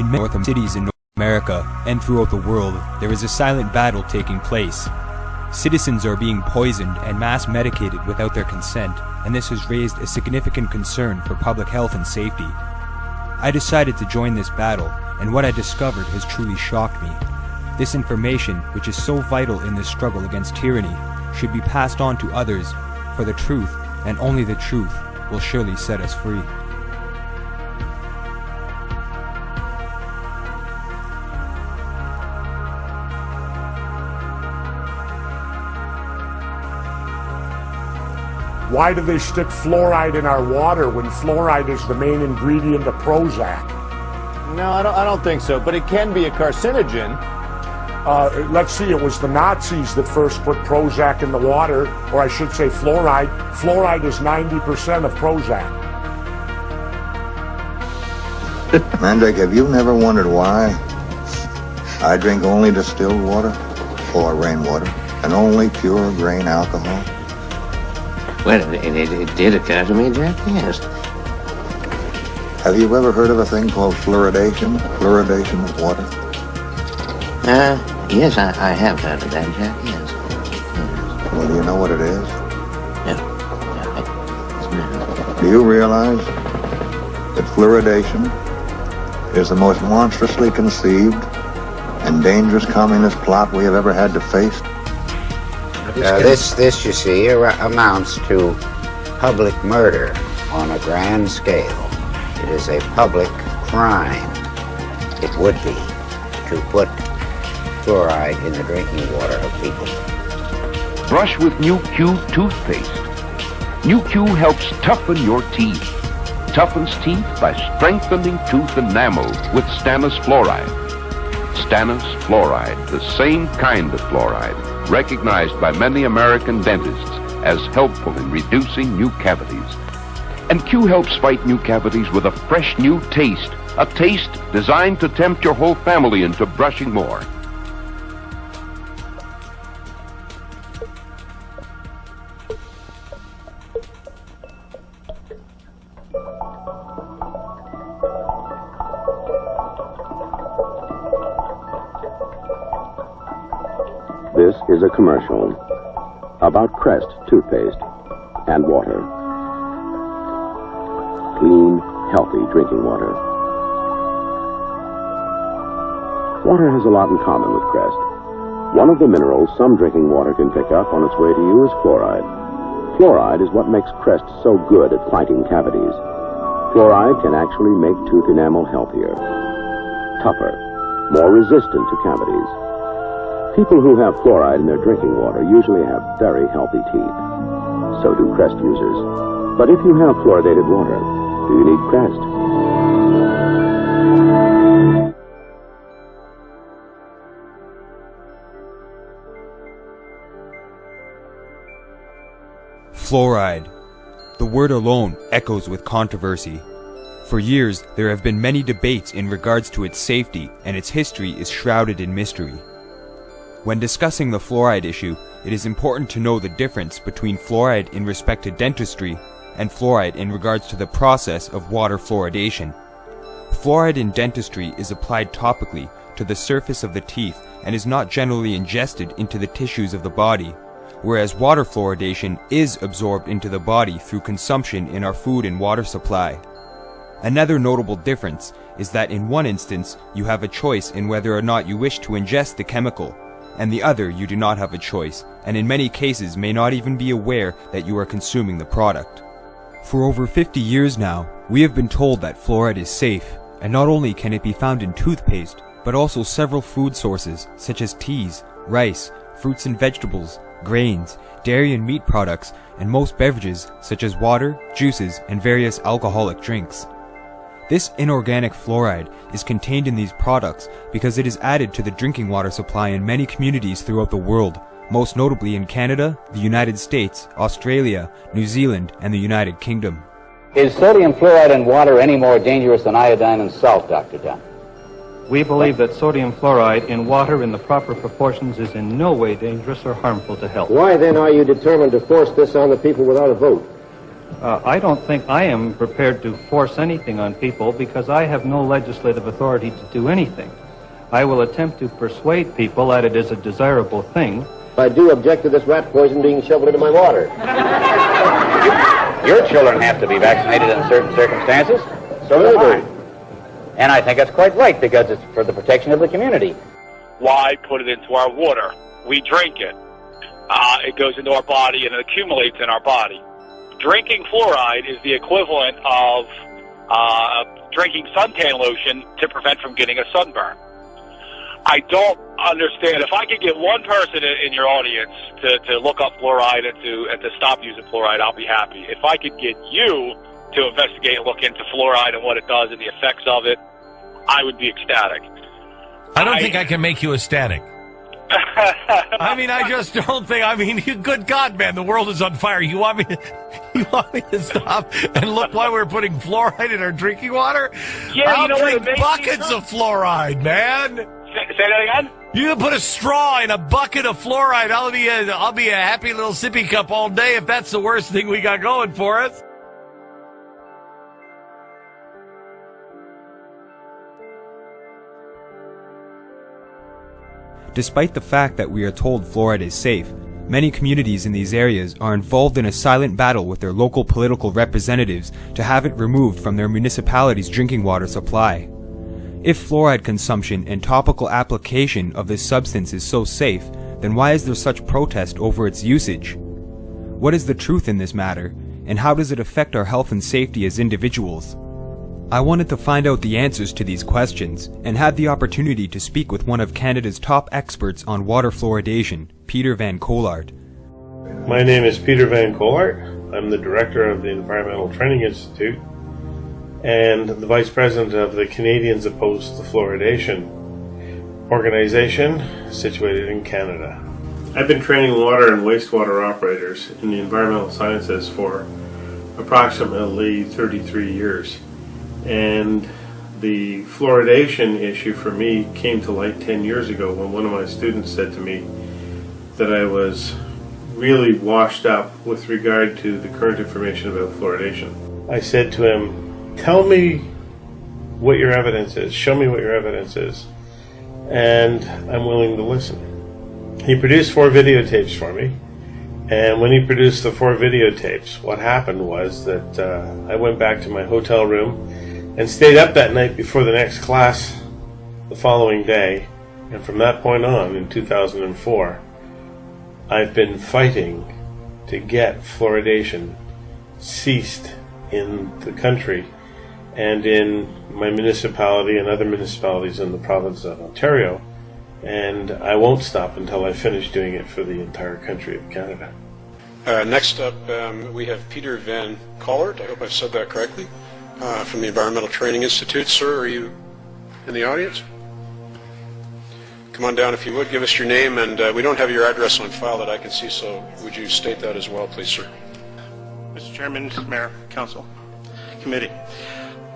In many cities in North America and throughout the world, there is a silent battle taking place. Citizens are being poisoned and mass medicated without their consent, and this has raised a significant concern for public health and safety. I decided to join this battle, and what I discovered has truly shocked me. This information, which is so vital in this struggle against tyranny, should be passed on to others, for the truth, and only the truth, will surely set us free. Why do they stick fluoride in our water when fluoride is the main ingredient of Prozac? No, I don't think so, but it can be a carcinogen. Let's see, it was the Nazis that first put Prozac in the water, or I should say fluoride. Fluoride is 90% of Prozac. Mandrake, have you never wondered why I drink only distilled water or rainwater and only pure grain alcohol? Well, it did occur to me, Jack, yes. Have you ever heard of a thing called fluoridation? Fluoridation of water? Yes, I have heard of that, Jack, yes. Well, do you know what it is? No. Do you realize that fluoridation is the most monstrously conceived and dangerous communist plot we have ever had to face? This, you see, amounts to public murder on a grand scale. It is a public crime, it would be, to put fluoride in the drinking water of people. Brush with New Q toothpaste. New Q helps toughen your teeth. Toughens teeth by strengthening tooth enamel with stannous fluoride. Stannous fluoride, the same kind of fluoride, recognized by many American dentists as helpful in reducing new cavities. And Q helps fight new cavities with a fresh new taste, a taste designed to tempt your whole family into brushing more. This is a commercial about Crest toothpaste and water. Clean, healthy drinking water. Water has a lot in common with Crest. One of the minerals some drinking water can pick up on its way to you is fluoride. Fluoride is what makes Crest so good at fighting cavities. Fluoride can actually make tooth enamel healthier, tougher, more resistant to cavities. People who have fluoride in their drinking water usually have very healthy teeth. So do Crest users. But if you have fluoridated water, do you need Crest? Fluoride. The word alone echoes with controversy. For years, there have been many debates in regards to its safety, and its history is shrouded in mystery. When discussing the fluoride issue, it is important to know the difference between fluoride in respect to dentistry and fluoride in regards to the process of water fluoridation. Fluoride in dentistry is applied topically to the surface of the teeth and is not generally ingested into the tissues of the body, whereas water fluoridation is absorbed into the body through consumption in our food and water supply. Another notable difference is that in one instance you have a choice in whether or not you wish to ingest the chemical, and the other you do not have a choice, and in many cases may not even be aware that you are consuming the product. For over 50 years now, we have been told that fluoride is safe, and not only can it be found in toothpaste, but also several food sources such as teas, rice, fruits and vegetables, grains, dairy and meat products, and most beverages such as water, juices, and various alcoholic drinks. This inorganic fluoride is contained in these products because it is added to the drinking water supply in many communities throughout the world, most notably in Canada, the United States, Australia, New Zealand, and the United Kingdom. Is sodium fluoride in water any more dangerous than iodine and salt, Dr. Dunn? We believe that sodium fluoride in water in the proper proportions is in no way dangerous or harmful to health. Why then are you determined to force this on the people without a vote? I don't think I am prepared to force anything on people because I have no legislative authority to do anything. I will attempt to persuade people that it is a desirable thing. I do object to this rat poison being shoveled into my water. Your children have to be vaccinated in certain circumstances. So do mine. And I think that's quite right because it's for the protection of the community. Why put it into our water? We drink it. It goes into our body and it accumulates in our body. Drinking fluoride is the equivalent of drinking suntan lotion to prevent from getting a sunburn. I don't understand. If I could get one person in your audience to look up fluoride and to stop using fluoride, I'll be happy. If I could get you to investigate and look into fluoride and what it does and the effects of it, I would be ecstatic. I don't think I can make you ecstatic. I mean, I just don't think. I mean, good God, man, the world is on fire. You want me to stop and look why we're putting fluoride in our drinking water? Yeah, I'll drink buckets of fluoride, man. Say that again? You can put a straw in a bucket of fluoride. I'll be a happy little sippy cup all day if that's the worst thing we got going for us. Despite the fact that we are told fluoride is safe, many communities in these areas are involved in a silent battle with their local political representatives to have it removed from their municipality's drinking water supply. If fluoride consumption and topical application of this substance is so safe, then why is there such protest over its usage? What is the truth in this matter, and how does it affect our health and safety as individuals? I wanted to find out the answers to these questions, and had the opportunity to speak with one of Canada's top experts on water fluoridation, Peter Van Collard. My name is Peter Van Collard. I'm the director of the Environmental Training Institute and the vice president of the Canadians Opposed to Fluoridation organization situated in Canada. I've been training water and wastewater operators in the environmental sciences for approximately 33 years. And the fluoridation issue for me came to light 10 years ago when one of my students said to me that I was really washed up with regard to the current information about fluoridation. I said to him, tell me what your evidence is, show me what your evidence is, and I'm willing to listen. He produced 4 videotapes for me, and when he produced the 4 videotapes, what happened was that I went back to my hotel room and stayed up that night before the next class the following day, and from that point on, in 2004, I've been fighting to get fluoridation ceased in the country and in my municipality and other municipalities in the province of Ontario, and I won't stop until I finish doing it for the entire country of Canada. Next up, we have Peter Van Collard. I hope I've said that correctly. From the Environmental Training Institute. Sir, are you in the audience? Come on down if you would. Give us your name, and we don't have your address on file that I can see, so would you state that as well, please, sir? Mr. Chairman, Mayor, Council, Committee.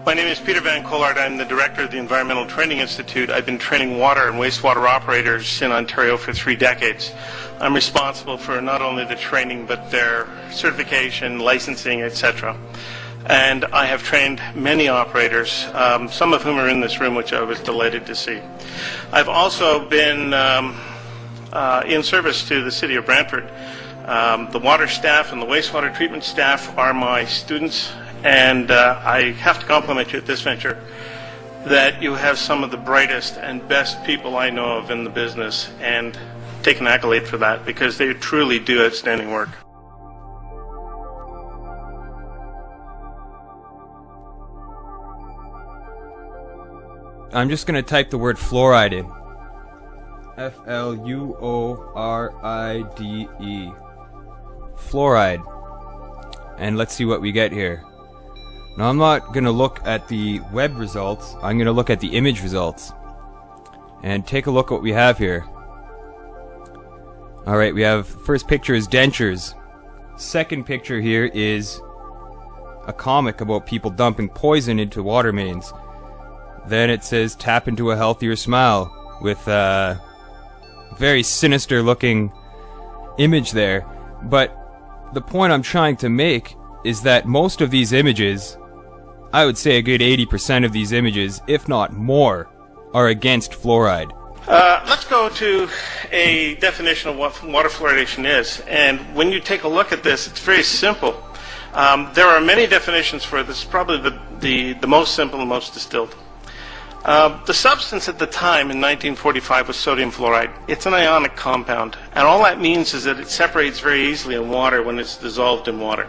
My name is Peter Van Collard. I'm the director of the Environmental Training Institute. I've been training water and wastewater operators in Ontario for 3 decades. I'm responsible for not only the training, but their certification, licensing, etc. And I have trained many operators, some of whom are in this room, which I was delighted to see. I've also been in service to the city of Brantford. The water staff and the wastewater treatment staff are my students, and I have to compliment you at this venture that you have some of the brightest and best people I know of in the business, and take an accolade for that because they truly do outstanding work. I'm just going to type the word fluoride in. F-L-U-O-R-I-D-E. Fluoride. And let's see what we get here. Now I'm not going to look at the web results. I'm going to look at the image results. And take a look at what we have here. Alright, we have, first picture is dentures. Second picture here is a comic about people dumping poison into water mains. Then it says, tap into a healthier smile, with a very sinister looking image there. But the point I'm trying to make is that most of these images, I would say a good 80% of these images, if not more, are against fluoride. Let's go to a definition of what water fluoridation is. And when you take a look at this, it's very simple. There are many definitions for this, probably the most simple and most distilled. The substance at the time in 1945 was sodium fluoride. It's an ionic compound, and all that means is that it separates very easily in water when it's dissolved in water.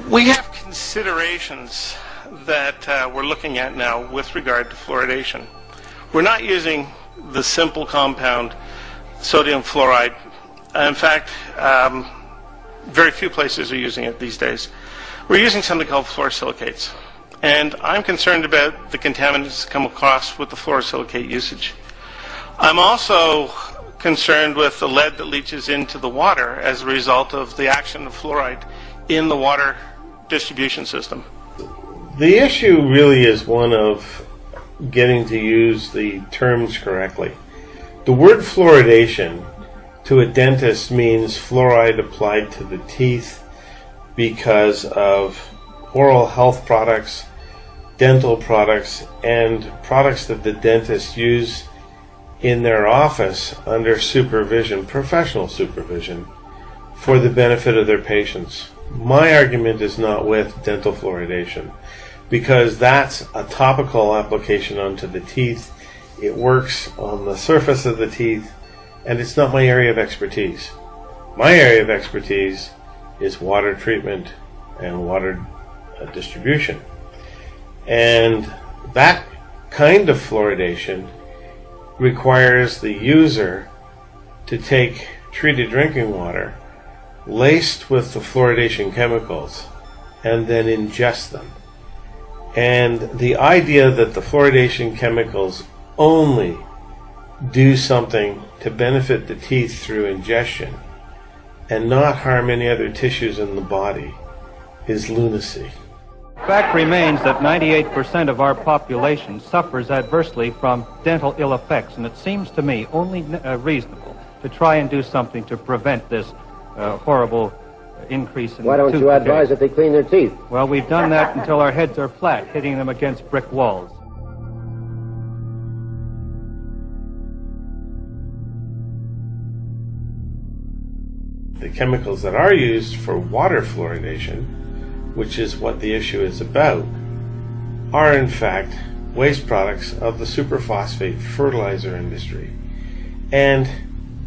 We have considerations that we're looking at now with regard to fluoridation. We're not using the simple compound sodium fluoride. In fact, very few places are using it these days. We're using something called fluorosilicates. And I'm concerned about the contaminants that come across with the fluorosilicate usage. I'm also concerned with the lead that leaches into the water as a result of the action of fluoride in the water distribution system. The issue really is one of getting to use the terms correctly. The word fluoridation to a dentist means fluoride applied to the teeth because of oral health products, dental products, and products that the dentists use in their office under supervision, professional supervision, for the benefit of their patients. My argument is not with dental fluoridation, because that's a topical application onto the teeth. It works on the surface of the teeth, and it's not my area of expertise. My area of expertise is water treatment and water distribution. And that kind of fluoridation requires the user to take treated drinking water laced with the fluoridation chemicals and then ingest them. And the idea that the fluoridation chemicals only do something to benefit the teeth through ingestion and not harm any other tissues in the body is lunacy. Fact remains that 98% of our population suffers adversely from dental ill effects, and it seems to me only reasonable to try and do something to prevent this horrible increase in Why don't tooth you decay. advise that they clean their teeth? Well, we've done that until our heads are flat, hitting them against brick walls. The chemicals that are used for water fluoridation, which is what the issue is about, are in fact waste products of the superphosphate fertilizer industry, and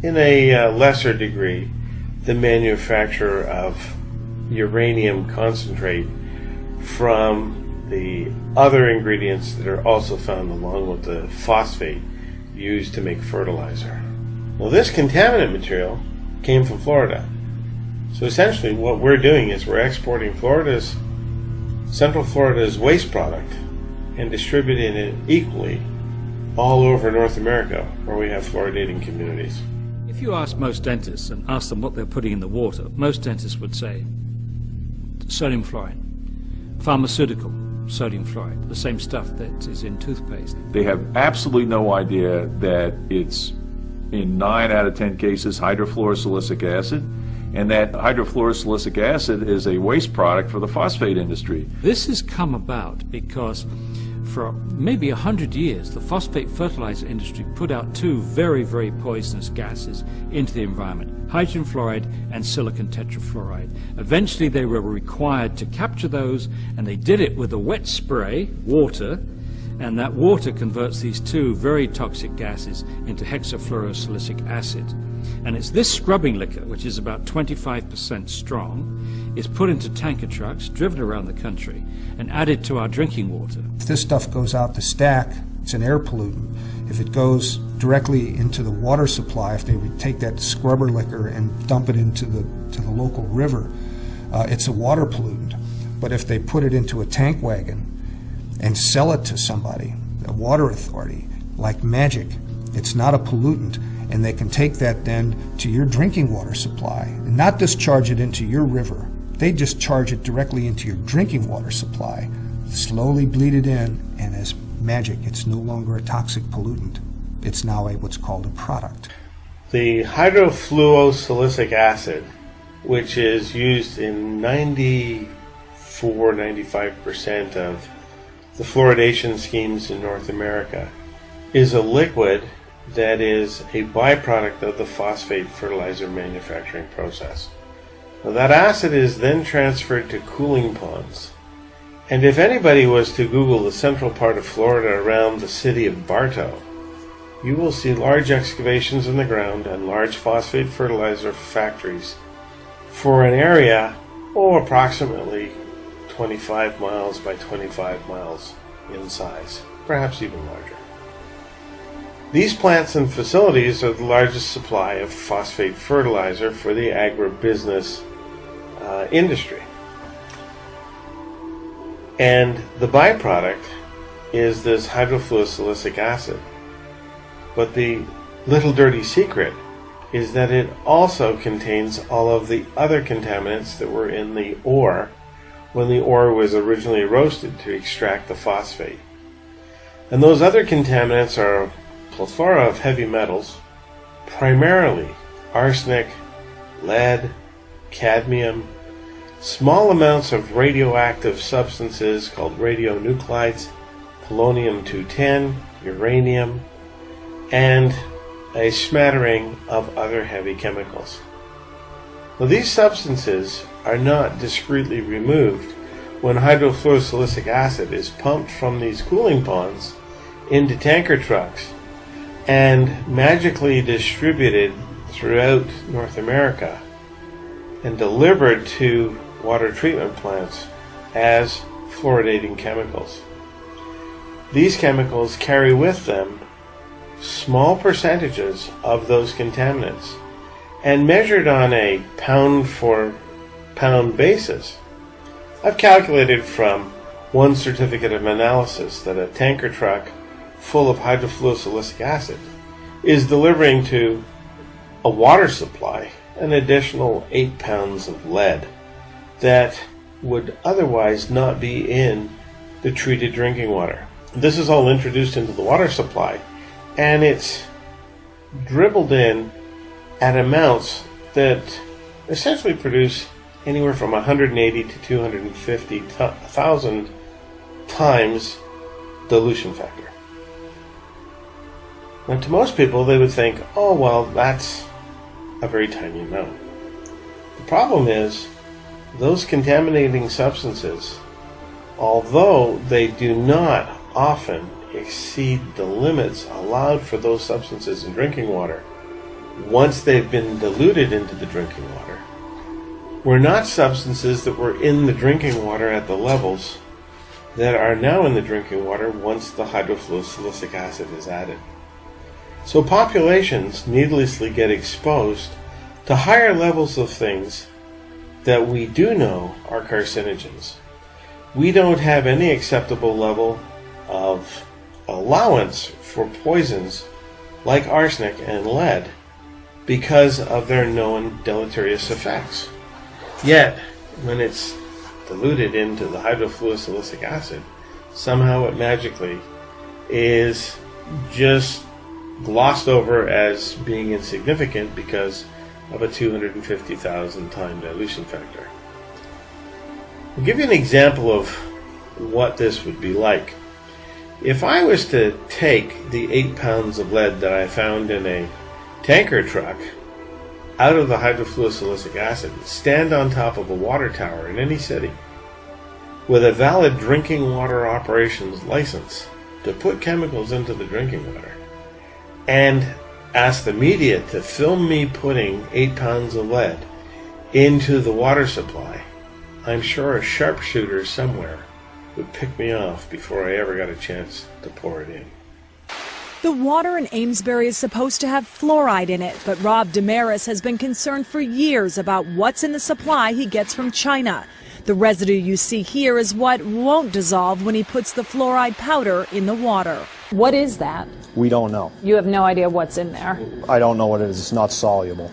in a lesser degree the manufacture of uranium concentrate from the other ingredients that are also found along with the phosphate used to make fertilizer. Well, this contaminant material came from Florida. So essentially what we're doing is we're exporting Central Florida's waste product and distributing it equally all over North America where we have fluoridating communities. If you ask most dentists and ask them what they're putting in the water, most dentists would say sodium fluoride, pharmaceutical sodium fluoride, the same stuff that is in toothpaste. They have absolutely no idea that it's, in 9 out of 10 cases, hydrofluosilicic acid, and that hydrofluosilicic acid is a waste product for the phosphate industry. This has come about because for maybe 100 years, the phosphate fertilizer industry put out 2 very, very poisonous gases into the environment, hydrogen fluoride and silicon tetrafluoride. Eventually they were required to capture those, and they did it with a wet spray, water, and that water converts these 2 very toxic gases into hexafluorosilicic acid. And it's this scrubbing liquor, which is about 25% strong, is put into tanker trucks, driven around the country, and added to our drinking water. If this stuff goes out the stack, it's an air pollutant. If it goes directly into the water supply, if they would take that scrubber liquor and dump it into the local river, it's a water pollutant. But if they put it into a tank wagon and sell it to somebody, a water authority, like magic, it's not a pollutant, and they can take that then to your drinking water supply and not discharge it into your river. They discharge it directly into your drinking water supply, slowly bleed it in, and as magic, it's no longer a toxic pollutant. It's now what's called a product. The hydrofluosilicic acid which is used in 94-95% of the fluoridation schemes in North America, is a liquid that is a byproduct of the phosphate fertilizer manufacturing process. Now, that acid is then transferred to cooling ponds. And if anybody was to Google the central part of Florida around the city of Bartow, you will see large excavations in the ground and large phosphate fertilizer factories for an area, approximately 25 miles by 25 miles in size, perhaps even larger. These plants and facilities are the largest supply of phosphate fertilizer for the agribusiness industry. And the byproduct is this hydrofluosilicic acid. But the little dirty secret is that it also contains all of the other contaminants that were in the ore when the ore was originally roasted to extract the phosphate. And those other contaminants are a plethora of heavy metals, primarily arsenic, lead, cadmium, small amounts of radioactive substances called radionuclides, polonium-210, uranium, and a smattering of other heavy chemicals. Now, these substances are not discreetly removed when hydrofluosilicic acid is pumped from these cooling ponds into tanker trucks and magically distributed throughout North America and delivered to water treatment plants as fluoridating chemicals. These chemicals carry with them small percentages of those contaminants, and measured on a pound for pound basis, I've calculated from one certificate of analysis that a tanker truck full of hydrofluosilicic acid is delivering to a water supply an additional 8 pounds of lead that would otherwise not be in the treated drinking water. This is all introduced into the water supply, and it's dribbled in at amounts that essentially produce anywhere from 180 to 250,000 times dilution factor. Now, to most people, they would think, oh, well, that's a very tiny amount. The problem is, those contaminating substances, although they do not often exceed the limits allowed for those substances in drinking water, once they've been diluted into the drinking water, were not substances that were in the drinking water at the levels that are now in the drinking water once the hydrofluosilicic acid is added. So populations needlessly get exposed to higher levels of things that we do know are carcinogens. We don't have any acceptable level of allowance for poisons like arsenic and lead because of their known deleterious effects. Yet, when it's diluted into the hydrofluosilicic acid, somehow it magically is just glossed over as being insignificant because of a 250,000 time dilution factor. I'll give you an example of what this would be like. If I was to take the 8 pounds of lead that I found in a tanker truck out of the hydrofluosilicic acid, stand on top of a water tower in any city with a valid drinking water operations license to put chemicals into the drinking water, and ask the media to film me putting 8 pounds of lead into the water supply, I'm sure a sharpshooter somewhere would pick me off before I ever got a chance to pour it in. The water in Amesbury is supposed to have fluoride in it, but Rob Damaris has been concerned for years about what's in the supply he gets from China. The residue you see here is what won't dissolve when he puts the fluoride powder in the water. What is that? We don't know. You have no idea what's in there? I don't know what it is. It's not soluble.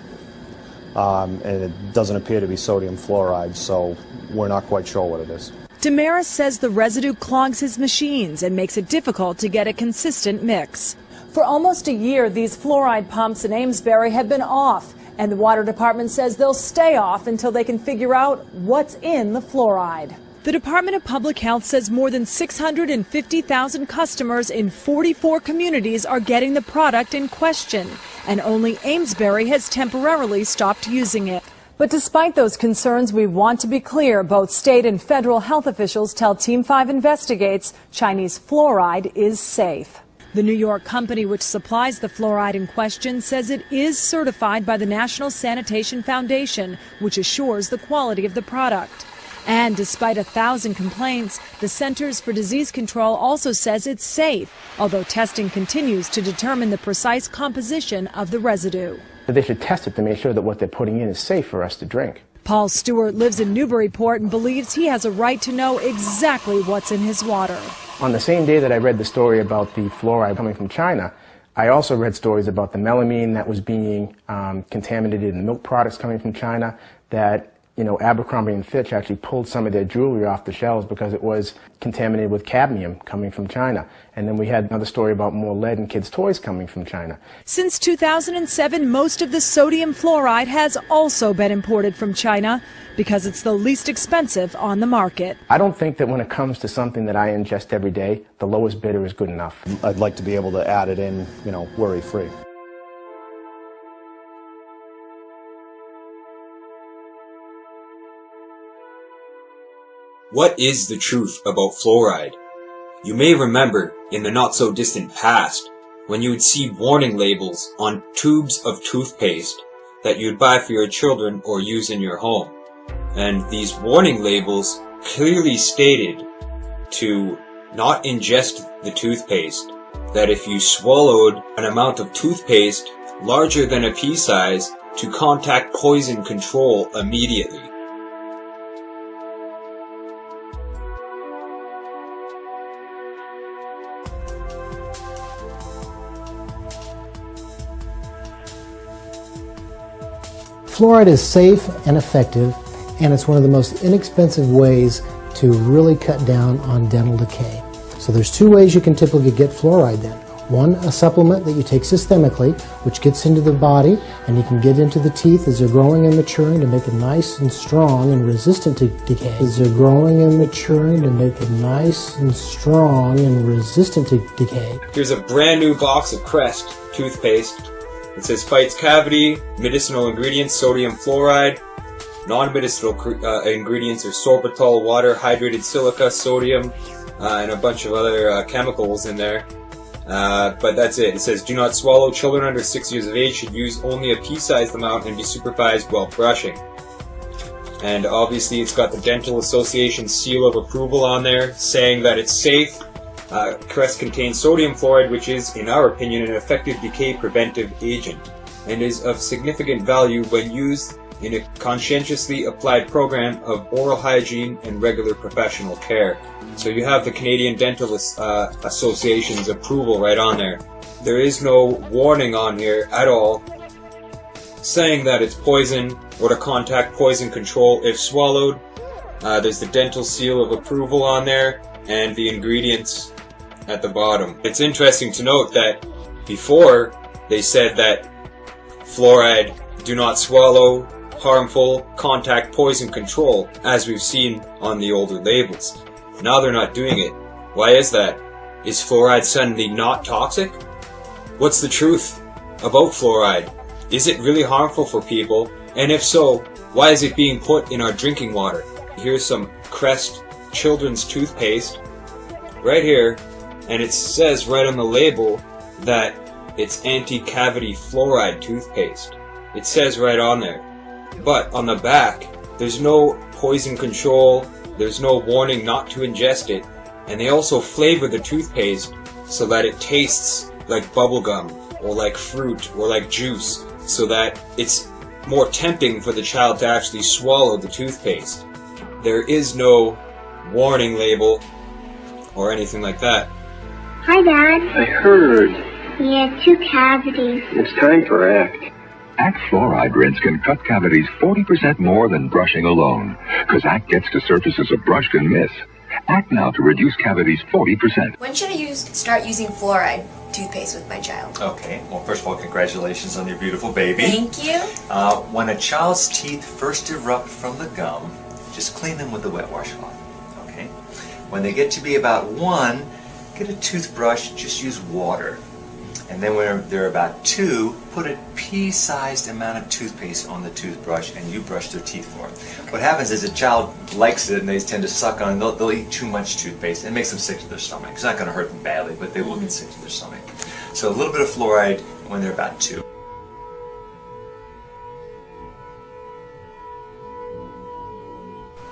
And it doesn't appear to be sodium fluoride, so we're not quite sure what it is. Damaris says the residue clogs his machines and makes it difficult to get a consistent mix. For almost a year, these fluoride pumps in Amesbury have been off, And the water department says they'll stay off until they can figure out what's in the fluoride. The Department of Public Health says more than 650,000 customers in 44 communities are getting the product in question, and only Amesbury has temporarily stopped using it. But despite those concerns, we want to be clear. Both state and federal health officials tell Team 5 Investigates Chinese fluoride is safe. The New York company which supplies the fluoride in question says it is certified by the National Sanitation Foundation, which assures the quality of the product. And despite 1,000 complaints, the Centers for Disease Control also says it's safe, although testing continues to determine the precise composition of the residue. They should test it to make sure that what they're putting in is safe for us to drink. Paul Stewart lives in Newburyport and believes he has a right to know exactly what's in his water. On the same day that I read the story about the fluoride coming from China, I also read stories about the melamine that was being contaminated in the milk products coming from China, that Abercrombie & Fitch actually pulled some of their jewelry off the shelves because it was contaminated with cadmium coming from China. And then we had another story about more lead in kids' toys coming from China. Since 2007, most of the sodium fluoride has also been imported from China because it's the least expensive on the market. I don't think that when it comes to something that I ingest every day, the lowest bidder is good enough. I'd like to be able to add it in, worry-free. What is the truth about fluoride? You may remember in the not-so-distant past when you would see warning labels on tubes of toothpaste that you'd buy for your children or use in your home. And these warning labels clearly stated to not ingest the toothpaste, that if you swallowed an amount of toothpaste larger than a pea size, to contact poison control immediately. Fluoride is safe and effective, and it's one of the most inexpensive ways to really cut down on dental decay. So there's two ways you can typically get fluoride then. One, a supplement that you take systemically, which gets into the body, and you can get into the teeth as they're growing and maturing to make it nice and strong and resistant to decay. As they're growing and maturing to make it nice and strong and resistant to decay. Here's a brand new box of Crest toothpaste. It says fights cavity, medicinal ingredients, sodium fluoride. Non-medicinal ingredients are sorbitol, water, hydrated silica, sodium, and a bunch of other chemicals in there. But that's it. It says do not swallow. Children under 6 years of age should use only a pea-sized amount and be supervised while brushing. And obviously it's got the Dental Association seal of approval on there saying that it's safe. Crest contains sodium fluoride, which is, in our opinion, an effective decay preventive agent and is of significant value when used in a conscientiously applied program of oral hygiene and regular professional care. So you have the Canadian Dental Association's approval right on there. There is no warning on here at all saying that it's poison or to contact poison control if swallowed. There's the dental seal of approval on there and the ingredients at the bottom. It's interesting to note that before they said that fluoride do not swallow, harmful, contact poison control, as we've seen on the older labels. Now they're not doing it. Why is that? Is fluoride suddenly not toxic? What's the truth about fluoride? Is it really harmful for people? And if so, why is it being put in our drinking water? Here's some Crest children's toothpaste right here, and it says right on the label that it's anti-cavity fluoride toothpaste. It says right on there. But on the back, there's no poison control, there's no warning not to ingest it, and they also flavor the toothpaste so that it tastes like bubblegum or like fruit or like juice, so that it's more tempting for the child to actually swallow the toothpaste. There is no warning label or anything like that. Hi, Dad. I heard. He had 2 cavities. It's time for ACT. ACT Fluoride Rinse can cut cavities 40% more than brushing alone, because ACT gets to surfaces a brush can miss. ACT now to reduce cavities 40%. When should I start using fluoride? toothpaste with my child. Okay, well, first of all, congratulations on your beautiful baby. Thank you. When a child's teeth first erupt from the gum, just clean them with a wet washcloth. Okay? When they get to be about 1, get a toothbrush, just use water. And then when they're about 2, put a pea-sized amount of toothpaste on the toothbrush and you brush their teeth for them. Okay. What happens is a child likes it and they tend to suck on it. They'll eat too much toothpaste and it makes them sick to their stomach. It's not going to hurt them badly, but they will get sick to their stomach. So a little bit of fluoride when they're about 2.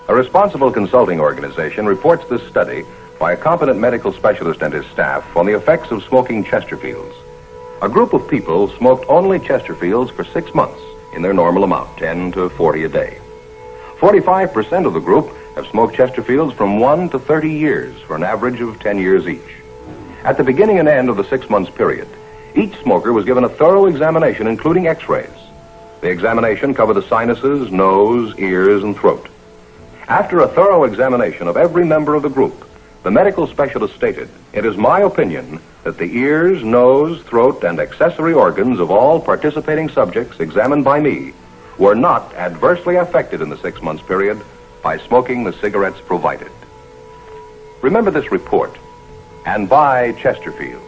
A responsible consulting organization reports this study by a competent medical specialist and his staff on the effects of smoking Chesterfields. A group of people smoked only Chesterfields for 6 months in their normal amount, 10 to 40 a day. 45% of the group have smoked Chesterfields from 1 to 30 years for an average of 10 years each. At the beginning and end of the 6 months period, each smoker was given a thorough examination, including x-rays. The examination covered the sinuses, nose, ears, and throat. After a thorough examination of every member of the group, the medical specialist stated, "It is my opinion that the ears, nose, throat, and accessory organs of all participating subjects examined by me were not adversely affected in the 6 months period by smoking the cigarettes provided." Remember this report and buy Chesterfields,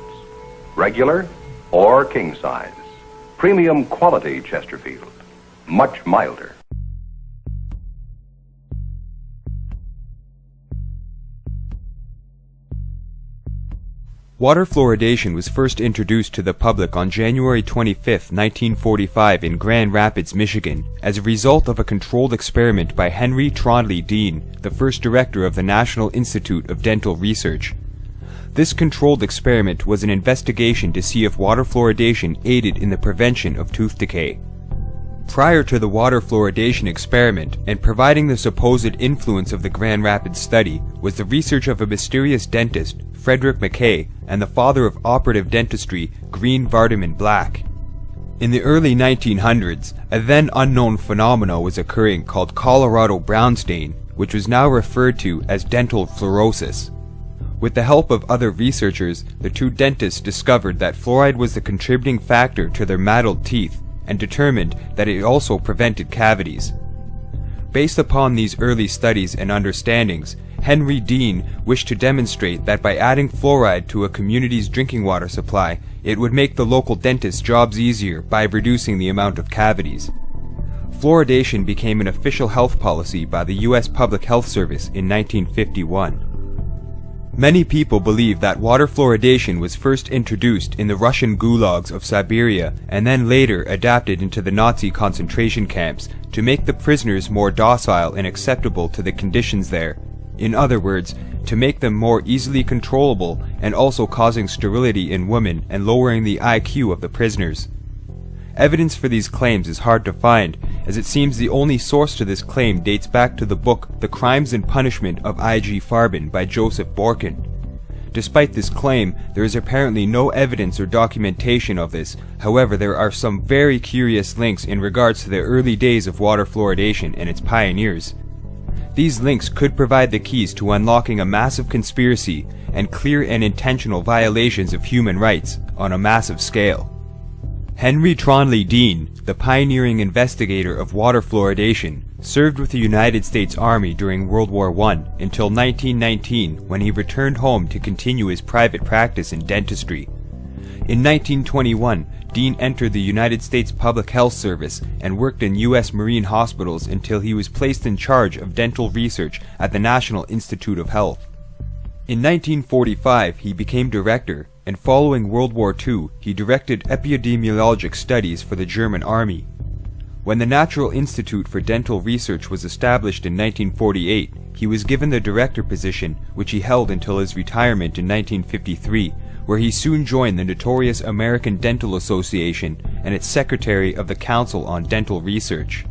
regular or king size. Premium quality Chesterfield, much milder. Water fluoridation was first introduced to the public on January 25, 1945 in Grand Rapids, Michigan, as a result of a controlled experiment by Henry Trondle Dean, the first director of the National Institute of Dental Research. This controlled experiment was an investigation to see if water fluoridation aided in the prevention of tooth decay. Prior to the water fluoridation experiment, and providing the supposed influence of the Grand Rapids study, was the research of a mysterious dentist, Frederick Mackay, and the father of operative dentistry, Green Vardaman Black. In the early 1900s, a then unknown phenomenon was occurring called Colorado brown stain, which was now referred to as dental fluorosis. With the help of other researchers, the two dentists discovered that fluoride was the contributing factor to their mottled teeth, and determined that it also prevented cavities. Based upon these early studies and understandings, Henry Dean wished to demonstrate that by adding fluoride to a community's drinking water supply, it would make the local dentist's jobs easier by reducing the amount of cavities. Fluoridation became an official health policy by the U.S. Public Health Service in 1951. Many people believe that water fluoridation was first introduced in the Russian gulags of Siberia and then later adapted into the Nazi concentration camps to make the prisoners more docile and acceptable to the conditions there. In other words, to make them more easily controllable and also causing sterility in women and lowering the IQ of the prisoners. Evidence for these claims is hard to find, as it seems the only source to this claim dates back to the book The Crimes and Punishment of I.G. Farben by Joseph Borkin. Despite this claim, there is apparently no evidence or documentation of this. However, there are some very curious links in regards to the early days of water fluoridation and its pioneers. These links could provide the keys to unlocking a massive conspiracy and clear and intentional violations of human rights on a massive scale. Henry Trondle Dean, the pioneering investigator of water fluoridation, served with the United States Army during World War I until 1919, when he returned home to continue his private practice in dentistry. In 1921, Dean entered the United States Public Health Service and worked in U.S. Marine hospitals until he was placed in charge of dental research at the National Institute of Health. In 1945, he became director, and following World War II, he directed epidemiologic studies for the German Army. When the Natural Institute for Dental Research was established in 1948, he was given the director position, which he held until his retirement in 1953, where he soon joined the notorious American Dental Association and its secretary of the Council on Dental Research.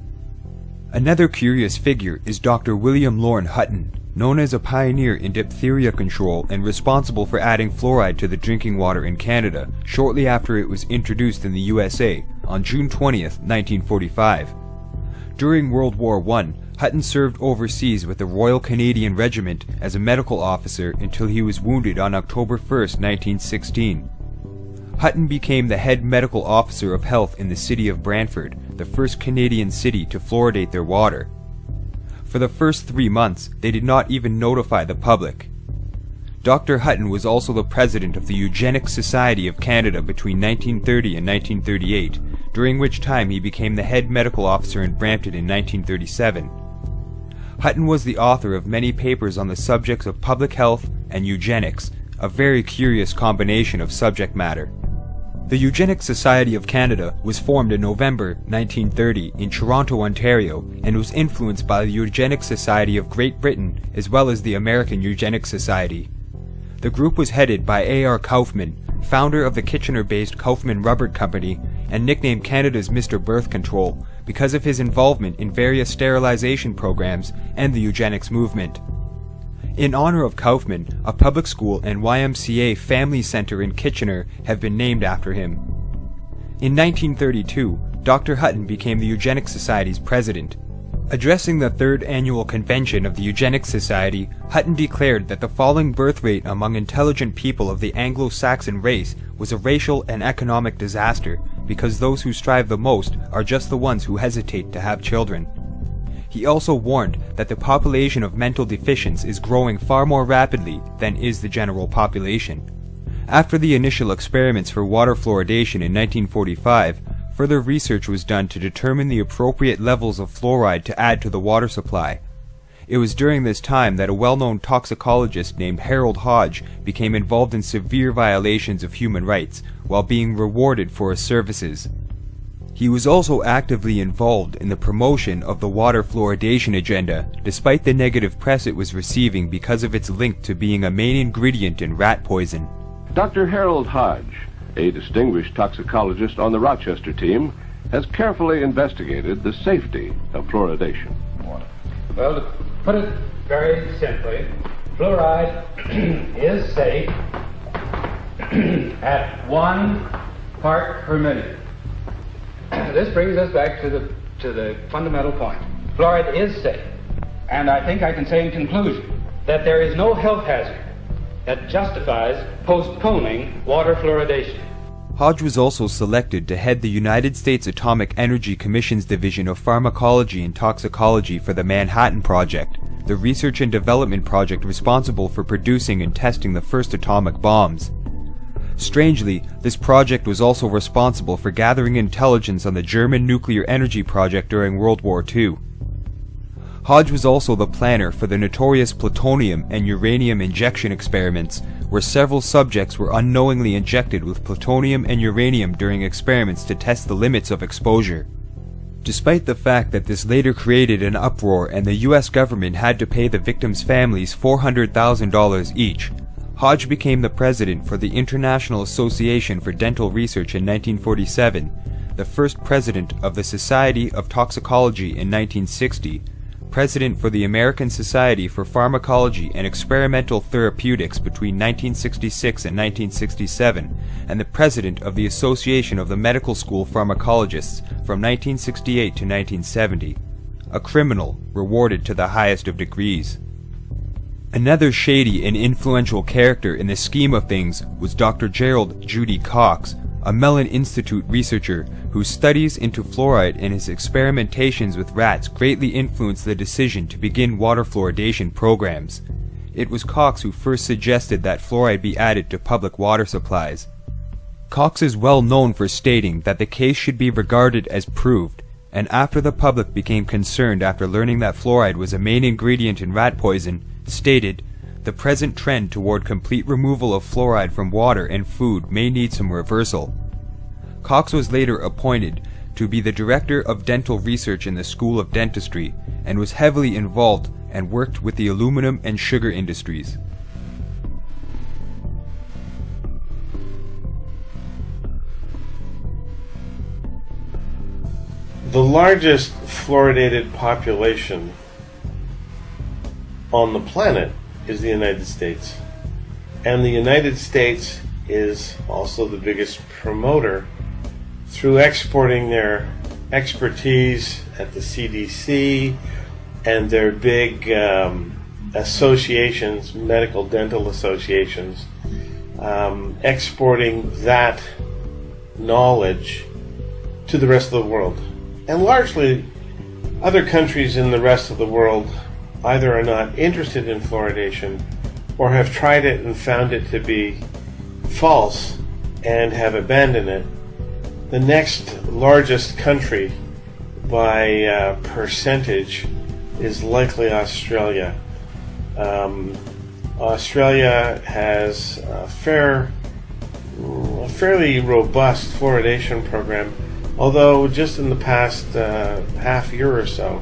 Another curious figure is Dr. William Lorne Hutton, known as a pioneer in diphtheria control and responsible for adding fluoride to the drinking water in Canada shortly after it was introduced in the USA on June 20th, 1945. During World War I, Hutton served overseas with the Royal Canadian Regiment as a medical officer until he was wounded on October 1st, 1916. Hutton became the head medical officer of health in the city of Brantford, the first Canadian city to fluoridate their water. For the first 3 months, they did not even notify the public. Dr. Hutton was also the president of the Eugenics Society of Canada between 1930 and 1938, during which time he became the head medical officer in Brampton in 1937. Hutton was the author of many papers on the subjects of public health and eugenics, a very curious combination of subject matter. The Eugenics Society of Canada was formed in November 1930 in Toronto, Ontario, and was influenced by the Eugenics Society of Great Britain as well as the American Eugenics Society. The group was headed by A.R. Kaufman, founder of the Kitchener-based Kaufman Rubber Company, and nicknamed Canada's Mr. Birth Control because of his involvement in various sterilization programs and the eugenics movement. In honor of Kaufman, a public school and YMCA family center in Kitchener have been named after him. In 1932, Dr. Hutton became the Eugenics Society's president. Addressing the third annual convention of the Eugenics Society, Hutton declared that the falling birth rate among intelligent people of the Anglo-Saxon race was a racial and economic disaster because those who strive the most are just the ones who hesitate to have children. He also warned that the population of mental deficients is growing far more rapidly than is the general population. After the initial experiments for water fluoridation in 1945, further research was done to determine the appropriate levels of fluoride to add to the water supply. It was during this time that a well-known toxicologist named Harold Hodge became involved in severe violations of human rights while being rewarded for his services. He was also actively involved in the promotion of the water fluoridation agenda, despite the negative press it was receiving because of its link to being a main ingredient in rat poison. Dr. Harold Hodge, a distinguished toxicologist on the Rochester team, has carefully investigated the safety of fluoridation. Well, to put it very simply, fluoride is safe at 1 part per million. This brings us back to the fundamental point. Fluoride is safe, and I think I can say in conclusion that there is no health hazard that justifies postponing water fluoridation. Hodge was also selected to head the United States Atomic Energy Commission's Division of Pharmacology and Toxicology for the Manhattan Project, the research and development project responsible for producing and testing the first atomic bombs. Strangely, this project was also responsible for gathering intelligence on the German nuclear energy project during World War II. Hodge was also the planner for the notorious plutonium and uranium injection experiments, where several subjects were unknowingly injected with plutonium and uranium during experiments to test the limits of exposure. Despite the fact that this later created an uproar and the US government had to pay the victims' families $400,000 each, Hodge became the president for the International Association for Dental Research in 1947, the first president of the Society of Toxicology in 1960, president for the American Society for Pharmacology and Experimental Therapeutics between 1966 and 1967, and the president of the Association of the Medical School Pharmacologists from 1968 to 1970. A criminal rewarded to the highest of degrees. Another shady and influential character in the scheme of things was Dr. Gerald Judy Cox, a Mellon Institute researcher whose studies into fluoride and his experimentations with rats greatly influenced the decision to begin water fluoridation programs. It was Cox who first suggested that fluoride be added to public water supplies. Cox is well known for stating that the case should be regarded as proved, and after the public became concerned after learning that fluoride was a main ingredient in rat poison, stated, "The present trend toward complete removal of fluoride from water and food may need some reversal." Cox was later appointed to be the director of dental research in the School of Dentistry and was heavily involved and worked with the aluminum and sugar industries. The largest fluoridated population on the planet is the United States. And the United States is also the biggest promoter through exporting their expertise at the CDC and their big associations, medical dental associations, exporting that knowledge to the rest of the world. And largely, other countries in the rest of the world either are not interested in fluoridation or have tried it and found it to be false and have abandoned it. The next largest country by percentage is likely Australia. Australia has a fairly robust fluoridation program, although just in the past half year or so,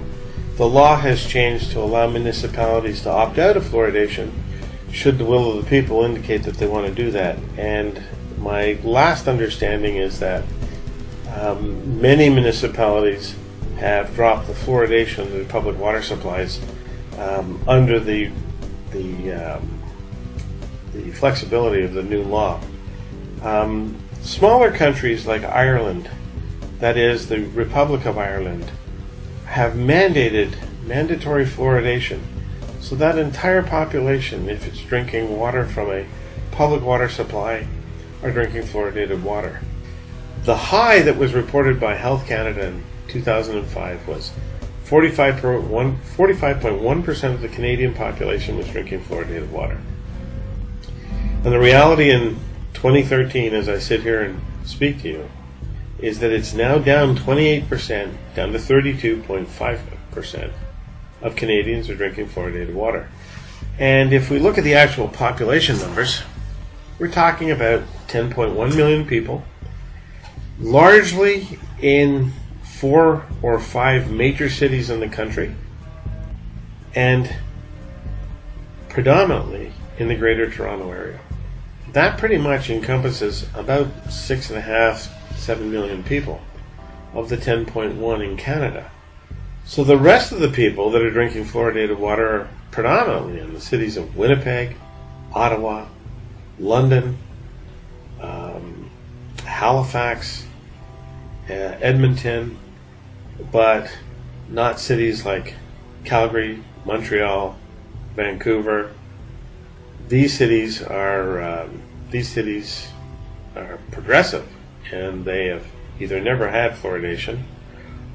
the law has changed to allow municipalities to opt out of fluoridation should the will of the people indicate that they want to do that. And my last understanding is that many municipalities have dropped the fluoridation of their public water supplies under the flexibility of the new law. Smaller countries like Ireland, that is the Republic of Ireland, have mandated mandatory fluoridation. So that entire population, if it's drinking water from a public water supply, are drinking fluoridated water. The high that was reported by Health Canada in 2005 was 45.1% of the Canadian population was drinking fluoridated water. And the reality in 2013, as I sit here and speak to you, is that it's now down 28%, down to 32.5% of Canadians are drinking fluoridated water. And if we look at the actual population numbers, we're talking about 10.1 million people, largely in 4 or 5 major cities in the country, and predominantly in the Greater Toronto area. That pretty much encompasses about 6.5, 7 million people of the 10.1 in Canada. So the rest of the people that are drinking fluoridated water are predominantly in the cities of Winnipeg, Ottawa, London, Halifax, Edmonton, but not cities like Calgary, Montreal, Vancouver. These cities are progressive, and they have either never had fluoridation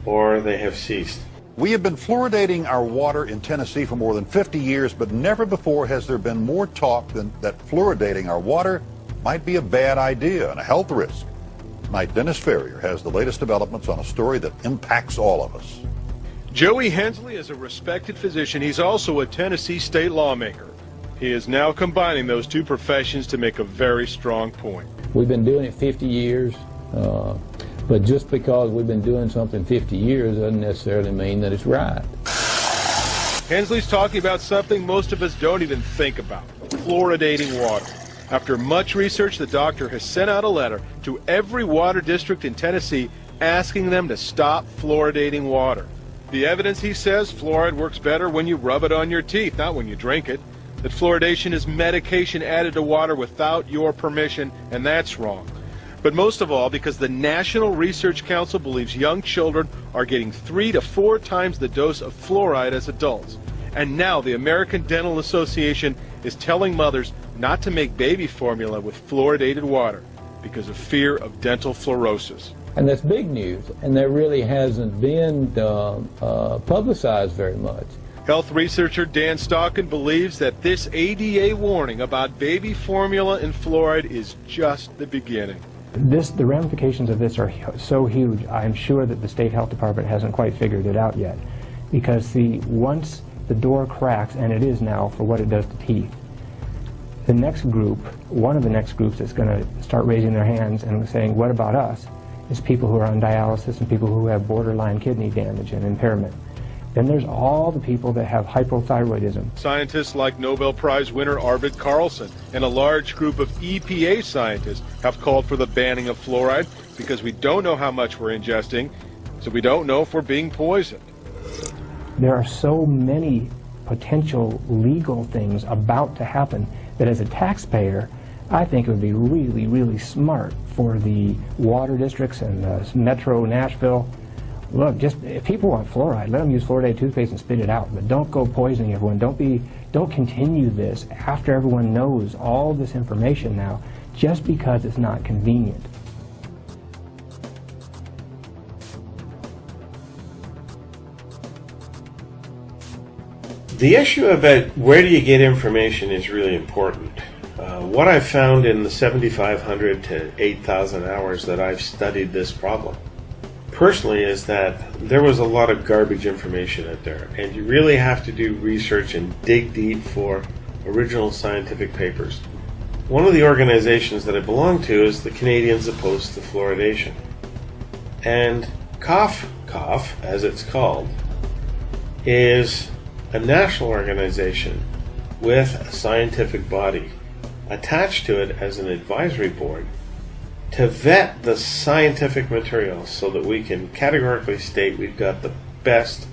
or they have ceased. We have been fluoridating our water in Tennessee for more than 50 years, but never before has there been more talk than that fluoridating our water might be a bad idea and a health risk. Tonight, Dennis Ferrier has the latest developments on a story that impacts all of us. Joey Hensley is a respected physician. He's also a Tennessee state lawmaker. He is now combining those two professions to make a very strong point. We've been doing it 50 years, but just because we've been doing something 50 years doesn't necessarily mean that it's right. Hensley's talking about something most of us don't even think about: fluoridating water. After much research, the doctor has sent out a letter to every water district in Tennessee asking them to stop fluoridating water. The evidence, he says, fluoride works better when you rub it on your teeth, not when you drink it. That fluoridation is medication added to water without your permission, and that's wrong. But most of all, because the National Research Council believes young children are getting 3 to 4 times the dose of fluoride as adults. And now the American Dental Association is telling mothers not to make baby formula with fluoridated water because of fear of dental fluorosis. And that's big news, and that really hasn't been publicized very much. Health researcher Dan Stockin believes that this ADA warning about baby formula and fluoride is just the beginning. The ramifications of this are so huge. I'm sure that the state health department hasn't quite figured it out yet, because once the door cracks, and it is now for what it does to teeth, the next group, one of the next groups that's going to start raising their hands and saying, what about us, is people who are on dialysis and people who have borderline kidney damage and impairment. Then there's all the people that have hypothyroidism. Scientists like Nobel Prize winner Arvid Carlson and a large group of EPA scientists have called for the banning of fluoride because we don't know how much we're ingesting, so we don't know if we're being poisoned. There are so many potential legal things about to happen that as a taxpayer, I think it would be really, really smart for the water districts and the Metro Nashville. Look, if people want fluoride, let them use fluoridated toothpaste and spit it out, but don't go poisoning everyone. Don't continue this after everyone knows all this information now just because it's not convenient. The issue about where do you get information is really important. What I've found in the 7,500 to 8,000 hours that I've studied this problem, personally, is that there was a lot of garbage information out there, and you really have to do research and dig deep for original scientific papers. One of the organizations that I belong to is the Canadians Opposed to Fluoridation. And COF, as it's called, is a national organization with a scientific body attached to it as an advisory board to vet the scientific material so that we can categorically state we've got the best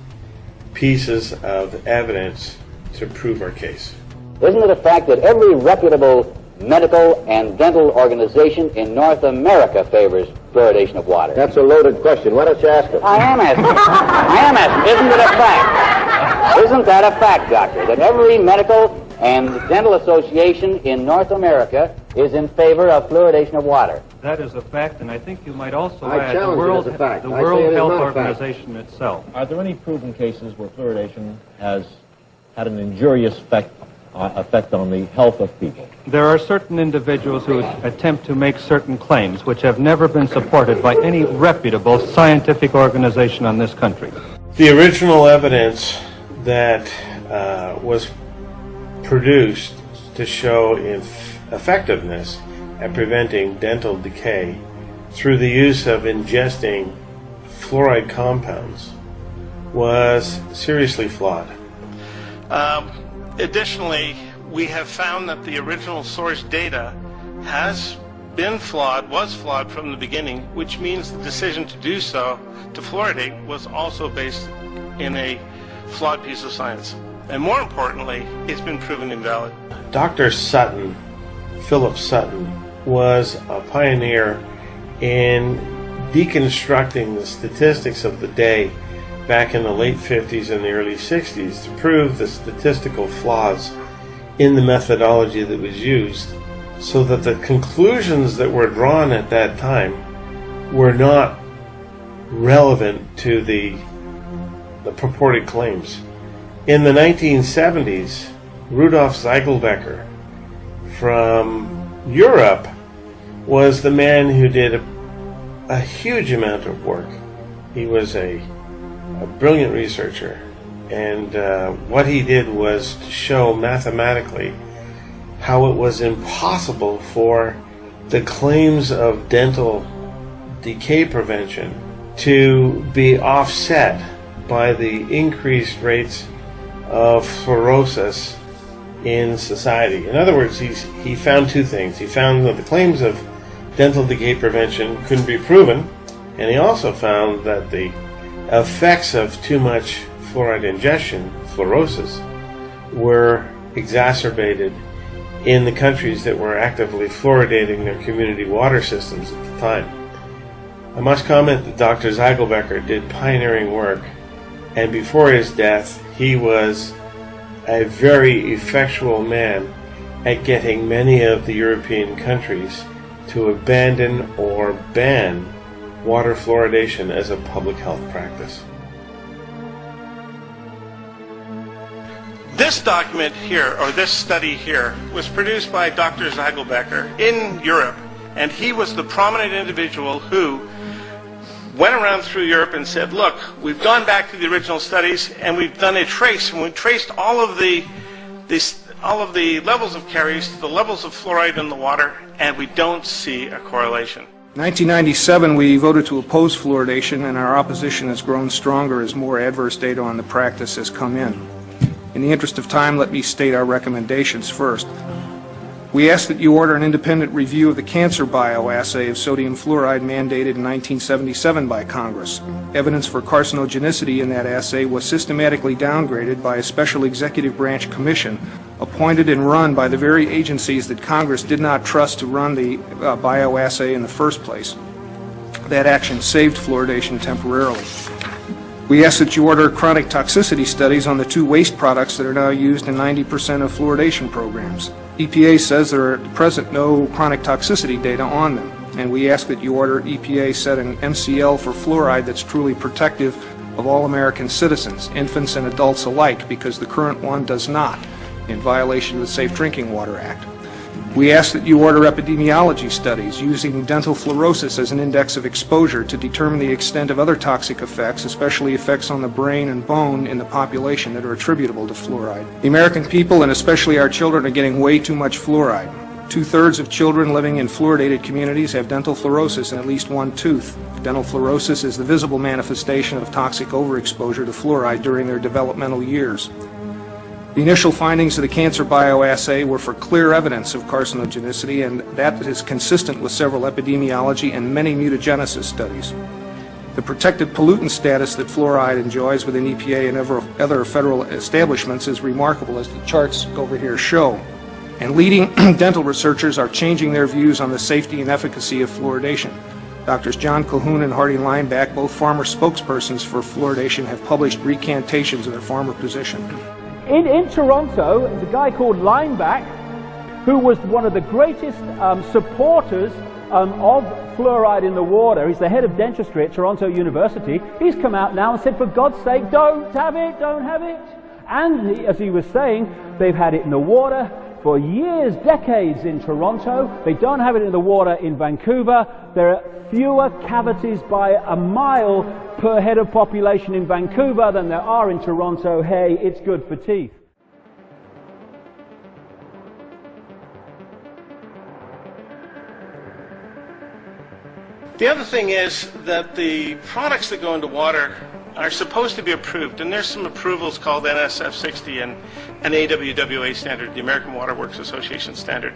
pieces of evidence to prove our case. Isn't it a fact that every reputable medical and dental organization in North America favors fluoridation of water? That's a loaded question. Why don't you ask him? I am asking. Isn't it a fact? Isn't that a fact, Doctor, that every medical and dental association in North America is in favor of fluoridation of water? That is a fact, and I think you might also I add the World Health Organization itself. Are there any proven cases where fluoridation has had an injurious effect on the health of people? There are certain individuals who attempt to make certain claims which have never been supported by any reputable scientific organization on this country. The original evidence that was produced to show effectiveness at preventing dental decay through the use of ingesting fluoride compounds was seriously flawed. Additionally, we have found that the original source data was flawed from the beginning, which means the decision to do so, to fluoridate, was also based in a flawed piece of science. And more importantly, it's been proven invalid. Dr. Sutton, Philip Sutton, was a pioneer in deconstructing the statistics of the day back in the late 50s and the early 60s to prove the statistical flaws in the methodology that was used, so that the conclusions that were drawn at that time were not relevant to the purported claims. In the 1970s, Rudolf Ziegelbecker from Europe was the man who did a huge amount of work. He was a brilliant researcher, and what he did was to show mathematically how it was impossible for the claims of dental decay prevention to be offset by the increased rates of fluorosis in society. In other words, he found two things. He found that the claims of dental decay prevention couldn't be proven, and he also found that the effects of too much fluoride ingestion, fluorosis, were exacerbated in the countries that were actively fluoridating their community water systems at the time. I must comment that Dr. Ziegelbecker did pioneering work, and before his death, he was a very effectual man at getting many of the European countries to abandon or ban water fluoridation as a public health practice. This document here, or this study here, was produced by Dr. Ziegelbecker in Europe, and he was the prominent individual who went around through Europe and said, look, we've gone back to the original studies and we've done a trace, and we traced all of the levels of caries to the levels of fluoride in the water, and we don't see a correlation. In 1997, we voted to oppose fluoridation, and our opposition has grown stronger as more adverse data on the practice has come in. In the interest of time, let me state our recommendations first. We ask that you order an independent review of the cancer bioassay of sodium fluoride mandated in 1977 by Congress. Evidence for carcinogenicity in that assay was systematically downgraded by a special executive branch commission appointed and run by the very agencies that Congress did not trust to run the bioassay in the first place. That action saved fluoridation temporarily. We ask that you order chronic toxicity studies on the two waste products that are now used in 90% of fluoridation programs. EPA says there are at present no chronic toxicity data on them, and we ask that you order EPA set an MCL for fluoride that's truly protective of all American citizens, infants and adults alike, because the current one does not, in violation of the Safe Drinking Water Act. We ask that you order epidemiology studies using dental fluorosis as an index of exposure to determine the extent of other toxic effects, especially effects on the brain and bone in the population that are attributable to fluoride. The American people, and especially our children, are getting way too much fluoride. 2/3 of children living in fluoridated communities have dental fluorosis in at least one tooth. Dental fluorosis is the visible manifestation of toxic overexposure to fluoride during their developmental years. The initial findings of the cancer bioassay were for clear evidence of carcinogenicity, and that is consistent with several epidemiology and many mutagenesis studies. The protected pollutant status that fluoride enjoys within EPA and other federal establishments is remarkable, as the charts over here show. And leading dental researchers are changing their views on the safety and efficacy of fluoridation. Doctors John Calhoun and Hardy Lineback, both former spokespersons for fluoridation, have published recantations of their former position. In Toronto, there's a guy called Lineback, who was one of the greatest supporters of fluoride in the water. He's the head of dentistry at Toronto University. He's come out now and said, for God's sake, don't have it, don't have it. And as he was saying, they've had it in the water for years, decades in Toronto. They don't have it in the water in Vancouver. There are fewer cavities by a mile per head of population in Vancouver than there are in Toronto. Hey, it's good for teeth. The other thing is that the products that go into water are supposed to be approved, and there's some approvals called NSF 60 and an AWWA standard, the American Water Works Association standard.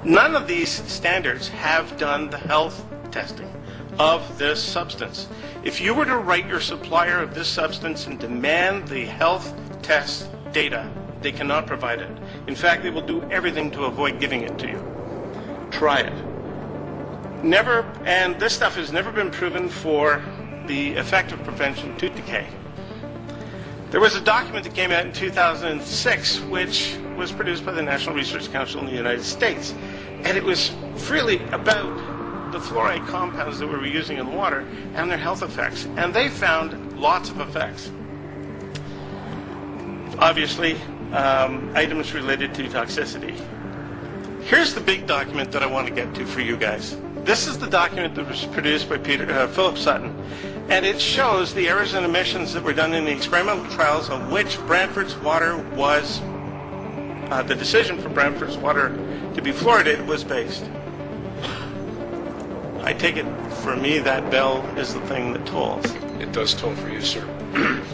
None of these standards have done the health testing of this substance. If you were to write your supplier of this substance and demand the health test data, they cannot provide it. In fact, they will do everything to avoid giving it to you. Try it. Never, and this stuff has never been proven for the effective prevention of tooth decay. There was a document that came out in 2006 which was produced by the National Research Council in the United States, and it was really about the fluoride compounds that we were using in water and their health effects, and they found lots of effects. Obviously, items related to toxicity. Here's the big document that I want to get to for you guys. This is the document that was produced by Philip Sutton, and it shows the errors and omissions that were done in the experimental trials on which Brantford's water was, the decision for Brantford's water to be fluoridated was based. I take it, for me, that bell is the thing that tolls. It does toll for you, sir.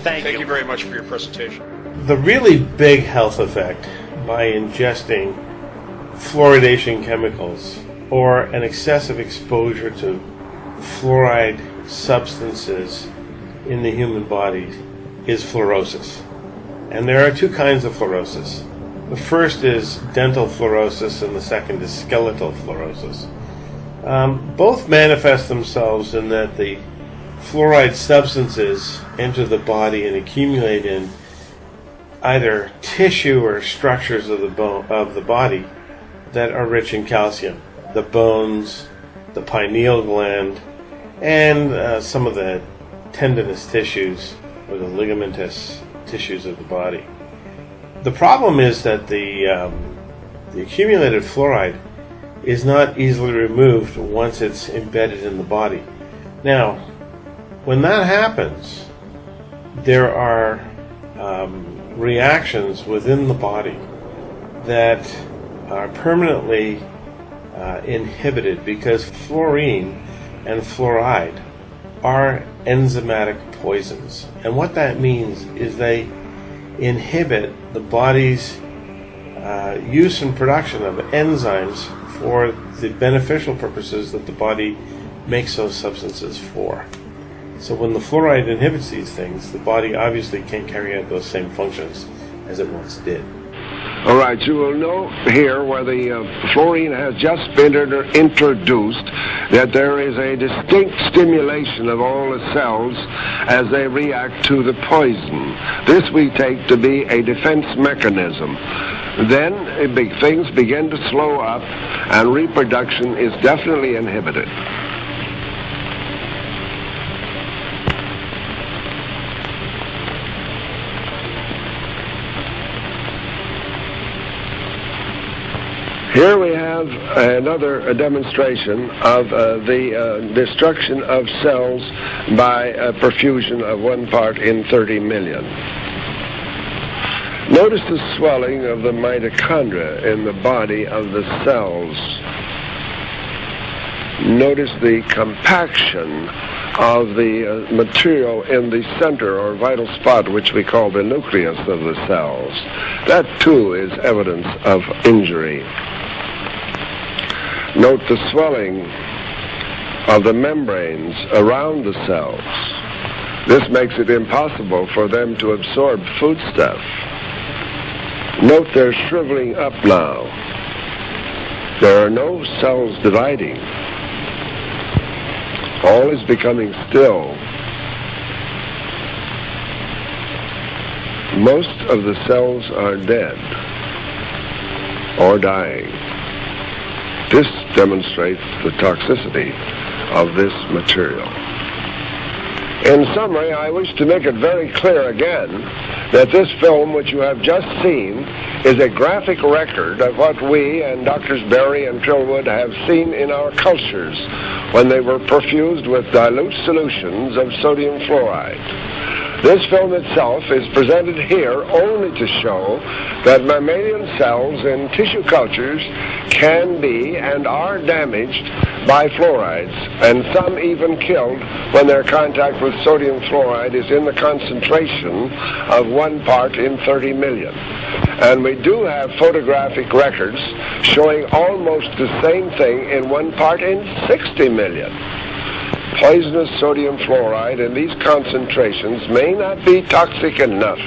Thank you. Thank you very much for your presentation. The really big health effect by ingesting fluoridation chemicals or an excessive exposure to fluoride substances in the human body is fluorosis. And there are two kinds of fluorosis. The first is dental fluorosis and the second is skeletal fluorosis. Both manifest themselves in that the fluoride substances enter the body and accumulate in either tissue or structures of the body that are rich in calcium. The bones, the pineal gland, and some of the tendinous tissues or the ligamentous tissues of the body. The problem is that the accumulated fluoride is not easily removed once it's embedded in the body. Now, when that happens, there are reactions within the body that are permanently inhibited because fluorine and fluoride are enzymatic poisons. And what that means is they inhibit the body's use and production of enzymes for the beneficial purposes that the body makes those substances for. So when the fluoride inhibits these things, the body obviously can't carry out those same functions as it once did. All right, you will know here where the fluorine has just been introduced that there is a distinct stimulation of all the cells as they react to the poison. This we take to be a defense mechanism. Then things begin to slow up and reproduction is definitely inhibited. Here we have another demonstration of the destruction of cells by perfusion of 1 part in 30 million. Notice the swelling of the mitochondria in the body of the cells. Notice the compaction of the material in the center or vital spot, which we call the nucleus of the cells. That too is evidence of injury. Note the swelling of the membranes around the cells. This makes it impossible for them to absorb foodstuff. Note they're shriveling up now. There are no cells dividing. All is becoming still. Most of the cells are dead or dying. This demonstrates the toxicity of this material. In summary, I wish to make it very clear again that this film, which you have just seen, is a graphic record of what we and Drs. Berry and Trillwood have seen in our cultures when they were perfused with dilute solutions of sodium fluoride. This film itself is presented here only to show that mammalian cells in tissue cultures can be and are damaged by fluorides, and some even killed when their contact with sodium fluoride is in the concentration of 1 part in 30 million. And we do have photographic records showing almost the same thing in 1 part in 60 million. Poisonous sodium fluoride in these concentrations may not be toxic enough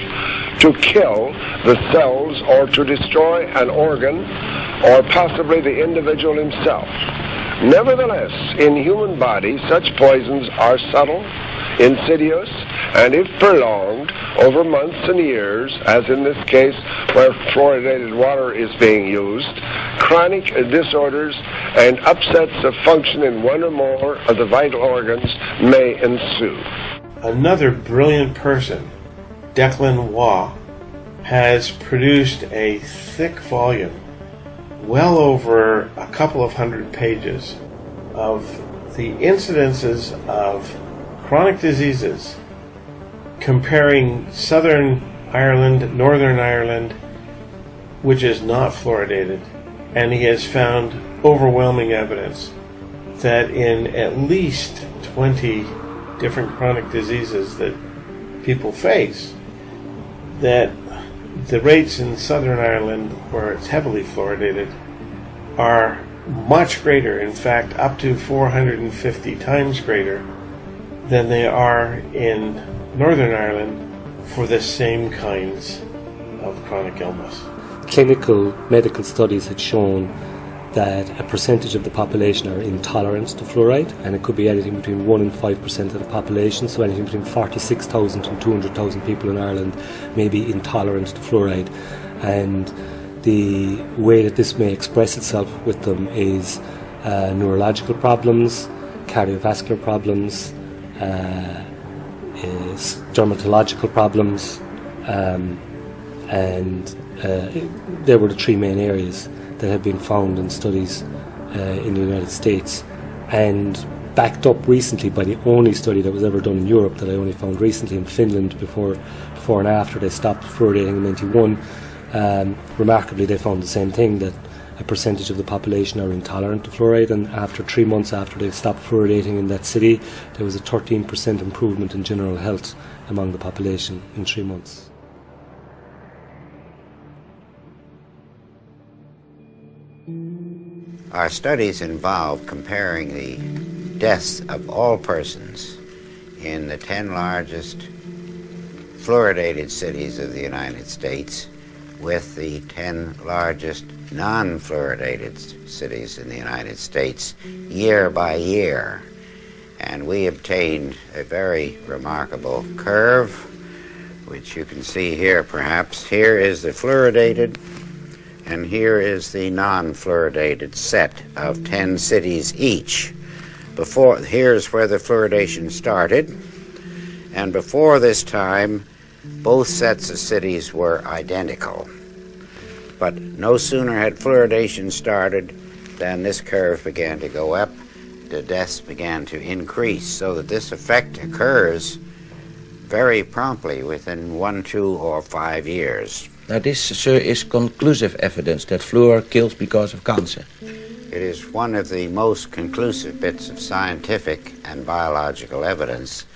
to kill the cells or to destroy an organ or possibly the individual himself. Nevertheless, in human bodies, such poisons are subtle, insidious, and if prolonged over months and years, as in this case where fluoridated water is being used, chronic disorders and upsets of function in 1 or more of the vital organs may ensue. Another brilliant person, Declan Waugh, has produced a thick volume, well over a couple of 100 pages, of the incidences of chronic diseases, comparing Southern Ireland, Northern Ireland, which is not fluoridated, and he has found overwhelming evidence that in at least 20 different chronic diseases that people face, that the rates in Southern Ireland, where it's heavily fluoridated, are much greater, in fact up to 450 times greater than they are in Northern Ireland for the same kinds of chronic illness. Clinical medical studies had shown that a percentage of the population are intolerant to fluoride, and it could be anything between 1 and 5% of the population, so anything between 46,000 and 200,000 people in Ireland may be intolerant to fluoride. And the way that this may express itself with them is neurological problems, cardiovascular problems, dermatological problems, and there were the 3 main areas that have been found in studies in the United States, and backed up recently by the only study that was ever done in Europe that I only found recently in Finland before and after they stopped fluoridating in 1991. Remarkably, they found the same thing, that a percentage of the population are intolerant to fluoride, and after 3 months after they stopped fluoridating in that city, there was a 13% improvement in general health among the population in 3 months. Our studies involve comparing the deaths of all persons in the 10 largest fluoridated cities of the United States with the 10 largest non-fluoridated cities in the United States year by year. And we obtained a very remarkable curve, which you can see here perhaps. Here is the fluoridated, and here is the non-fluoridated set of 10 cities each. Here's where the fluoridation started, and before this time, both sets of cities were identical. But no sooner had fluoridation started than this curve began to go up, the deaths began to increase, so that this effect occurs very promptly within 1, 2, or 5 years. Now this, sir, is conclusive evidence that fluor kills because of cancer. It is one of the most conclusive bits of scientific and biological evidence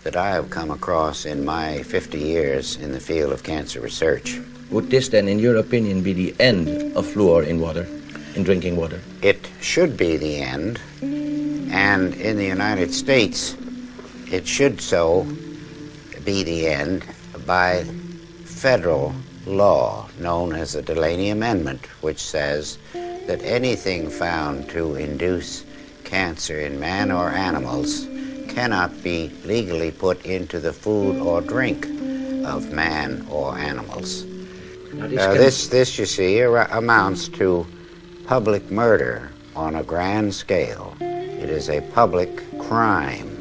that I have come across in my 50 years in the field of cancer research. Would this then, in your opinion, be the end of fluor in water, in drinking water? It should be the end, and in the United States, it should so be the end by federal law known as the Delaney Amendment, which says that anything found to induce cancer in man or animals cannot be legally put into the food or drink of man or animals. This, you see, amounts to public murder on a grand scale. It is a public crime,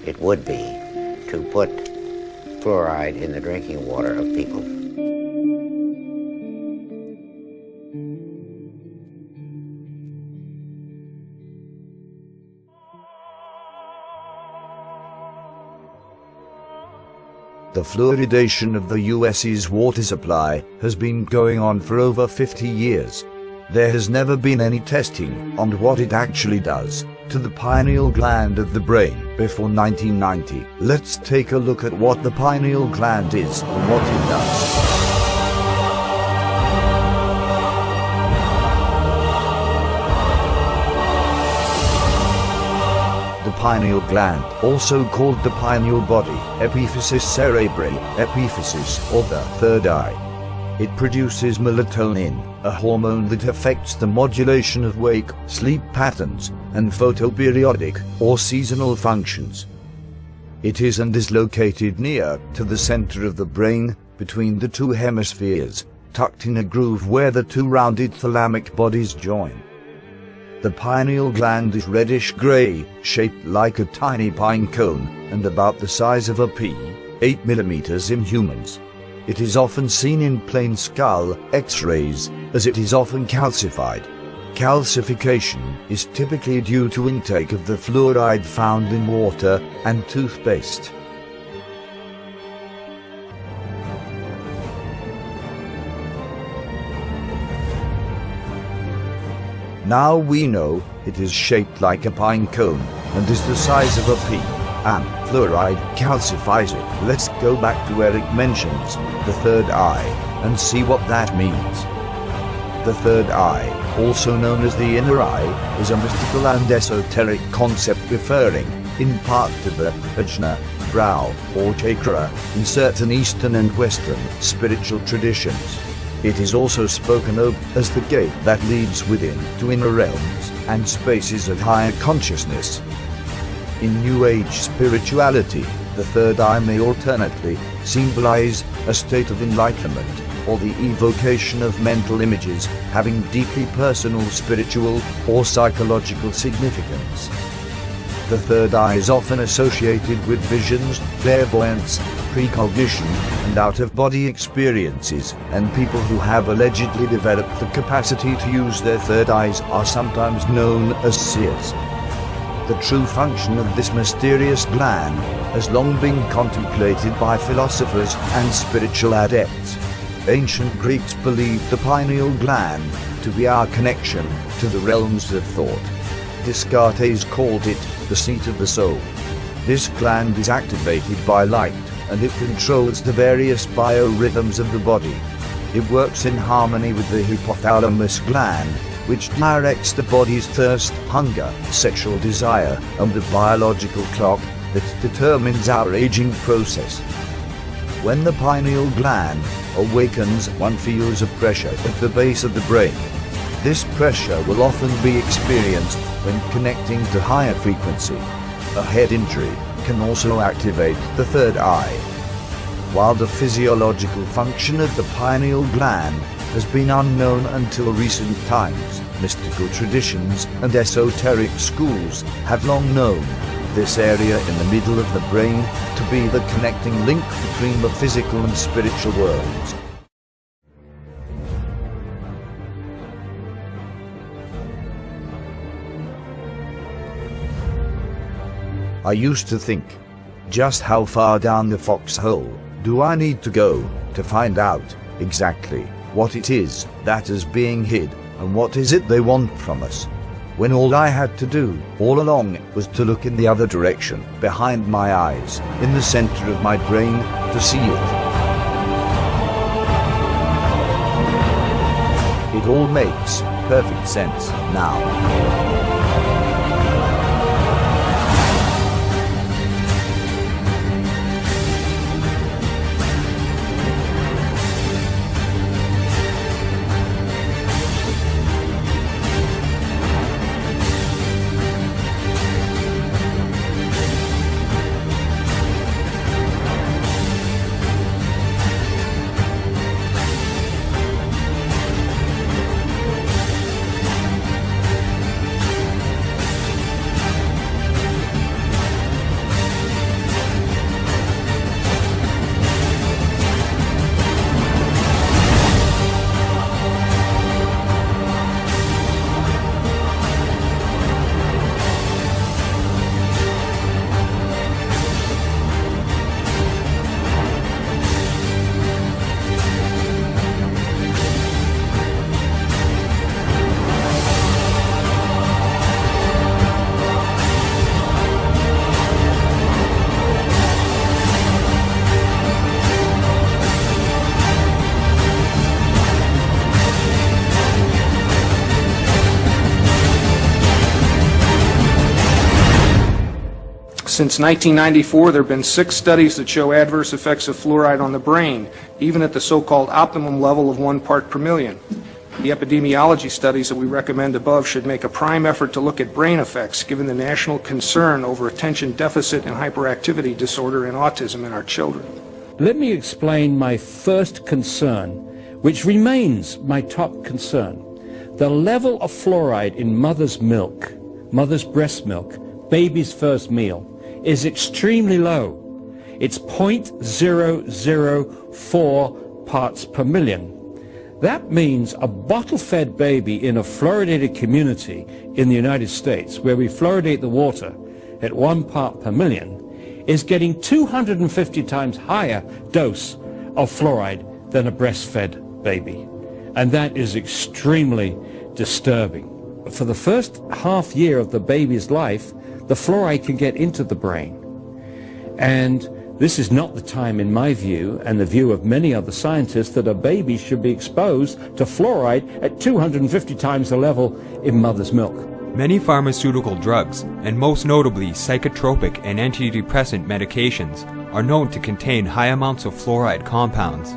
it would be, to put fluoride in the drinking water of people. The fluoridation of the US's water supply has been going on for over 50 years. There has never been any testing on what it actually does to the pineal gland of the brain before 1990. Let's take a look at what the pineal gland is and what it does. The pineal gland, also called the pineal body, epiphysis cerebri, epiphysis, or the third eye. It produces melatonin, a hormone that affects the modulation of wake, sleep patterns, and photoperiodic, or seasonal functions. It is and is located near to the center of the brain, between the two hemispheres, tucked in a groove where the two rounded thalamic bodies join. The pineal gland is reddish-gray, shaped like a tiny pine cone, and about the size of a pea, 8 millimeters in humans. It is often seen in plain skull X-rays, as it is often calcified. Calcification is typically due to intake of the fluoride found in water and toothpaste. Now we know it is shaped like a pine cone and is the size of a pea, and fluoride calcifies it. Let's go back to where it mentions the third eye and see what that means. The third eye, also known as the inner eye, is a mystical and esoteric concept referring, in part, to the ajna, brow, or chakra, in certain Eastern and Western spiritual traditions. It is also spoken of as the gate that leads within to inner realms and spaces of higher consciousness. In New Age spirituality, the third eye may alternately symbolize a state of enlightenment or the evocation of mental images having deeply personal spiritual or psychological significance. The third eye is often associated with visions, clairvoyance, precognition, and out-of-body experiences, and people who have allegedly developed the capacity to use their third eyes are sometimes known as seers. The true function of this mysterious gland has long been contemplated by philosophers and spiritual adepts. Ancient Greeks believed the pineal gland to be our connection to the realms of thought. Descartes called it the seat of the soul. This gland is activated by light, and it controls the various biorhythms of the body. It works in harmony with the hypothalamus gland, which directs the body's thirst, hunger, sexual desire, and the biological clock that determines our aging process. When the pineal gland awakens, one feels a pressure at the base of the brain. This pressure will often be experienced when connecting to higher frequency. A head injury can also activate the third eye. While the physiological function of the pineal gland has been unknown until recent times, mystical traditions and esoteric schools have long known this area in the middle of the brain to be the connecting link between the physical and spiritual worlds. I used to think, just how far down the foxhole do I need to go to find out exactly what it is that is being hid and what is it they want from us, when all I had to do all along was to look in the other direction, behind my eyes, in the center of my brain, to see it. It all makes perfect sense now. Since 1994, there have been 6 studies that show adverse effects of fluoride on the brain, even at the so-called optimum level of 1 part per million. The epidemiology studies that we recommend above should make a prime effort to look at brain effects, given the national concern over attention deficit and hyperactivity disorder and autism in our children. Let me explain my first concern, which remains my top concern. The level of fluoride in mother's milk, mother's breast milk, baby's first meal, is extremely low. It's 0.004 parts per million. That means a bottle-fed baby in a fluoridated community in the United States, where we fluoridate the water at 1 part per million, is getting 250 times higher dose of fluoride than a breastfed baby. And that is extremely disturbing. For the first half year of the baby's life, the fluoride can get into the brain. And this is not the time, in my view, and the view of many other scientists, that a baby should be exposed to fluoride at 250 times the level in mother's milk. Many pharmaceutical drugs, and most notably psychotropic and antidepressant medications, are known to contain high amounts of fluoride compounds.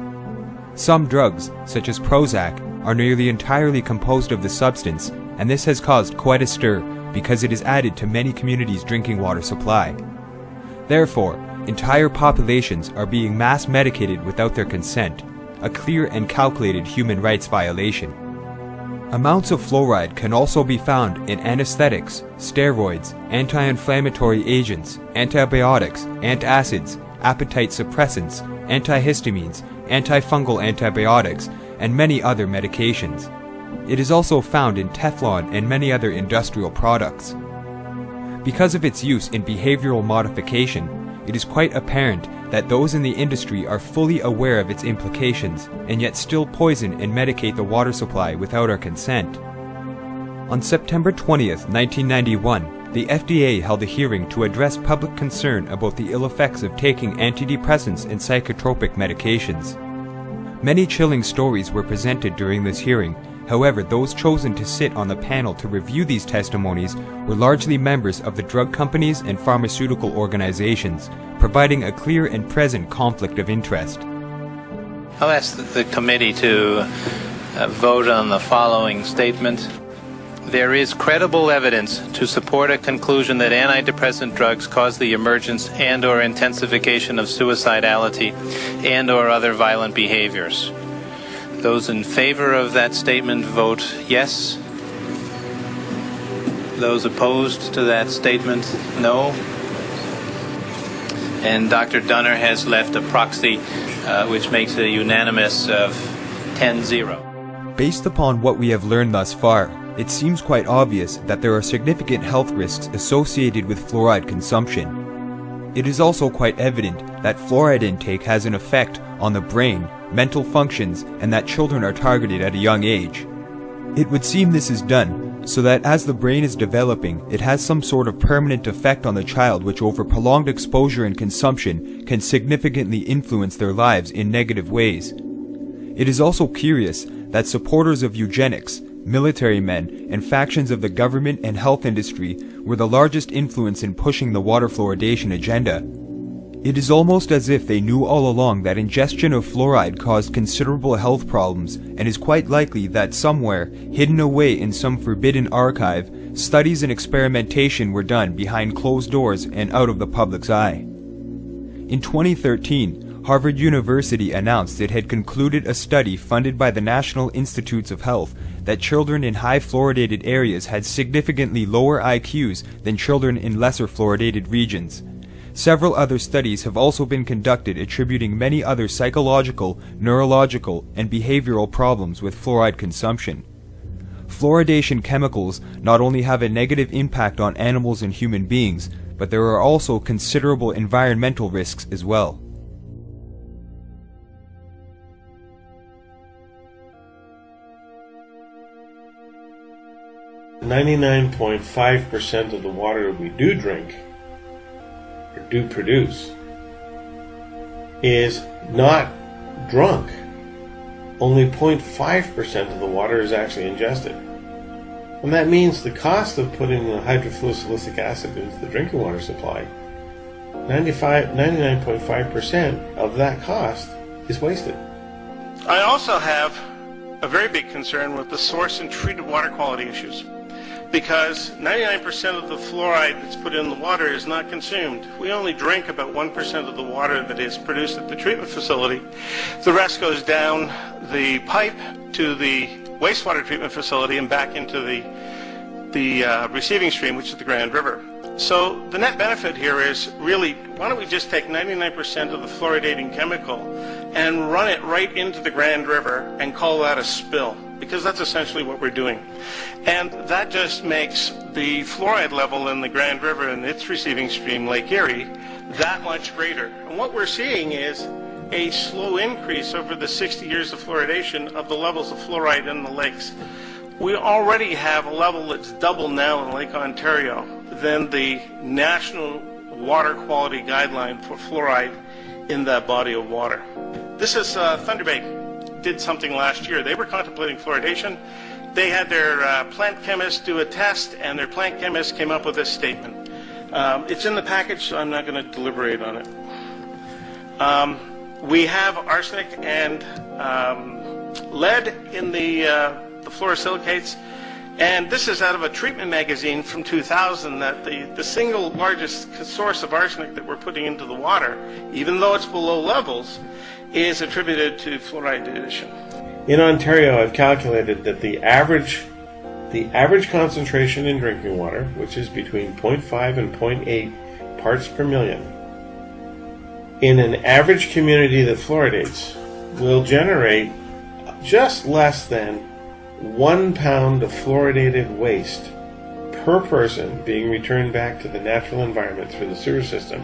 Some drugs, such as Prozac, are nearly entirely composed of the substance, and this has caused quite a stir because it is added to many communities' drinking water supply. Therefore, entire populations are being mass medicated without their consent, a clear and calculated human rights violation. Amounts of fluoride can also be found in anesthetics, steroids, anti-inflammatory agents, antibiotics, antacids, appetite suppressants, antihistamines, antifungal antibiotics, and many other medications. It is also found in Teflon and many other industrial products. Because of its use in behavioral modification, it is quite apparent that those in the industry are fully aware of its implications and yet still poison and medicate the water supply without our consent. On September 20th, 1991, the FDA held a hearing to address public concern about the ill effects of taking antidepressants and psychotropic medications. Many chilling stories were presented during this hearing. However, those chosen to sit on the panel to review these testimonies were largely members of the drug companies and pharmaceutical organizations, providing a clear and present conflict of interest. I'll ask the committee to vote on the following statement. There is credible evidence to support a conclusion that antidepressant drugs cause the emergence and/or intensification of suicidality and/or other violent behaviors. Those in favor of that statement vote yes. Those opposed to that statement, no. And Dr. Dunner has left a proxy which makes it unanimous of 10-0. Based upon what we have learned thus far, it seems quite obvious that there are significant health risks associated with fluoride consumption. It is also quite evident that fluoride intake has an effect on the brain, mental functions, and that children are targeted at a young age. It would seem this is done so that as the brain is developing, it has some sort of permanent effect on the child which over prolonged exposure and consumption can significantly influence their lives in negative ways. It is also curious that supporters of eugenics, military men, and factions of the government and health industry were the largest influence in pushing the water fluoridation agenda. It is almost as if they knew all along that ingestion of fluoride caused considerable health problems, and is quite likely that somewhere, hidden away in some forbidden archive, studies and experimentation were done behind closed doors and out of the public's eye. In 2013, Harvard University announced it had concluded a study funded by the National Institutes of Health that children in high fluoridated areas had significantly lower IQs than children in lesser fluoridated regions. Several other studies have also been conducted attributing many other psychological, neurological, and behavioral problems with fluoride consumption. Fluoridation chemicals not only have a negative impact on animals and human beings, but there are also considerable environmental risks as well. .5% of the water we do drink or do produce is not drunk. Only 0.5% of the water is actually ingested. And that means the cost of putting the hydrofluosilicic acid into the drinking water supply, 99.5% of that cost is wasted. I also have a very big concern with the source and treated water quality issues, because 99% of the fluoride that's put in the water is not consumed. We only drink about 1% of the water that is produced at the treatment facility. The rest goes down the pipe to the wastewater treatment facility and back into the receiving stream, which is the Grand River. So the net benefit here is really, why don't we just take 99% of the fluoridating chemical and run it right into the Grand River and call that a spill, because that's essentially what we're doing. And that just makes the fluoride level in the Grand River and its receiving stream, Lake Erie, that much greater. And what we're seeing is a slow increase over the 60 years of fluoridation of the levels of fluoride in the lakes. We already have a level that's double now in Lake Ontario than the National Water Quality Guideline for fluoride in that body of water. This is Thunder Bay did something last year. They were contemplating fluoridation. They had their plant chemists do a test, and their plant chemists came up with this statement. It's in the package, so I'm not going to deliberate on it. We have arsenic and lead in the fluorosilicates, and this is out of a treatment magazine from 2000, that the single largest source of arsenic that we're putting into the water, even though it's below levels, is attributed to fluoride addition. In Ontario, I've calculated that the average concentration in drinking water, which is between 0.5 and 0.8 parts per million, in an average community that fluoridates, will generate just less than 1 pound of fluoridated waste per person being returned back to the natural environment through the sewer system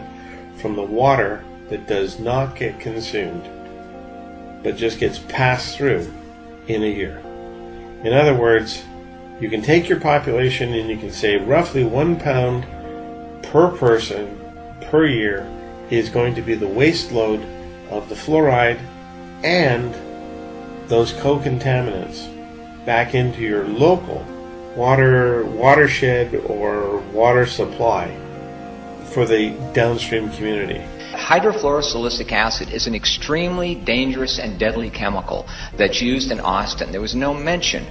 from the water that does not get consumed, but just gets passed through in a year. In other words, you can take your population and you can say roughly 1 pound per person per year is going to be the waste load of the fluoride and those co-contaminants back into your local watershed or water supply for the downstream community. Hydrofluosilicic acid is an extremely dangerous and deadly chemical that's used in Austin. There was no mention,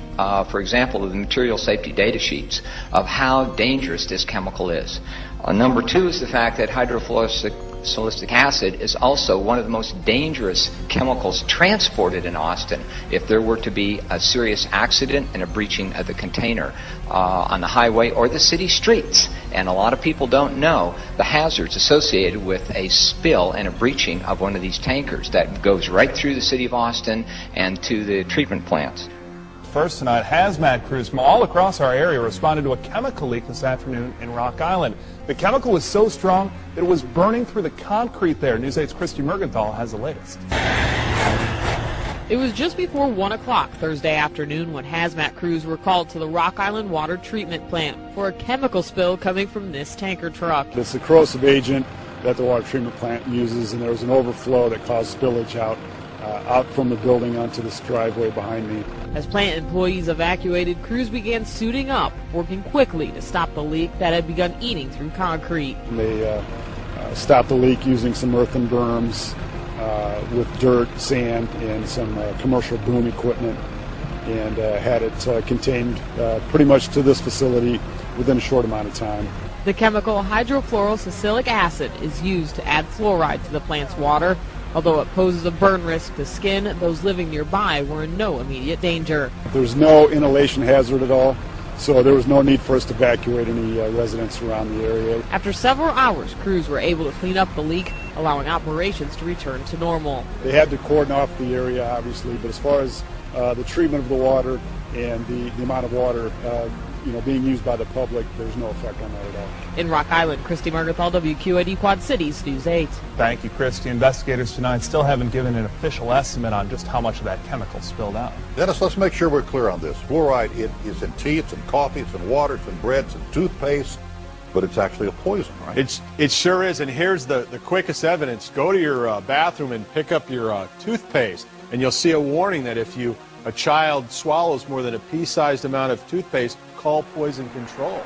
for example, of the material safety data sheets of how dangerous this chemical is. Number two is the fact that hydrofluosilicic acid is also one of the most dangerous chemicals transported in Austin if there were to be a serious accident and a breaching of the container on the highway or the city streets. And a lot of people don't know the hazards associated with a spill and a breaching of one of these tankers that goes right through the city of Austin and to the treatment plants. First tonight, hazmat crews from all across our area responded to a chemical leak this afternoon in Rock Island. The chemical was so strong that it was burning through the concrete there. News 8's Christy Mergenthal has the latest. It was just before 1 o'clock Thursday afternoon when hazmat crews were called to the Rock Island Water Treatment Plant for a chemical spill coming from this tanker truck. It's a corrosive agent that the water treatment plant uses, and there was an overflow that caused spillage out from the building onto this driveway behind me. As plant employees evacuated, crews began suiting up, working quickly to stop the leak that had begun eating through concrete. They stopped the leak using some earthen berms with dirt, sand, and some commercial boom equipment, and had it contained pretty much to this facility within a short amount of time. The chemical hydrofluosilicic acid is used to add fluoride to the plant's water. Although it poses a burn risk to skin, those living nearby were in no immediate danger. There's no inhalation hazard at all, so there was no need for us to evacuate any residents around the area. After several hours, crews were able to clean up the leak, allowing operations to return to normal. They had to cordon off the area, obviously, but as far as the treatment of the water and the amount of water being used by the public, there's no effect on that at all. In Rock Island, Christy Mergenthal, WQAD Quad Cities, News 8. Thank you, Christy. Investigators tonight still haven't given an official estimate on just how much of that chemical spilled out. Dennis, let's make sure we're clear on this. Fluoride, it is in tea, it's in coffee, it's in water, it's in bread, it's in toothpaste, but it's actually a poison, right? It sure is, and here's the quickest evidence. Go to your bathroom and pick up your toothpaste, and you'll see a warning that if a child swallows more than a pea-sized amount of toothpaste, call poison control.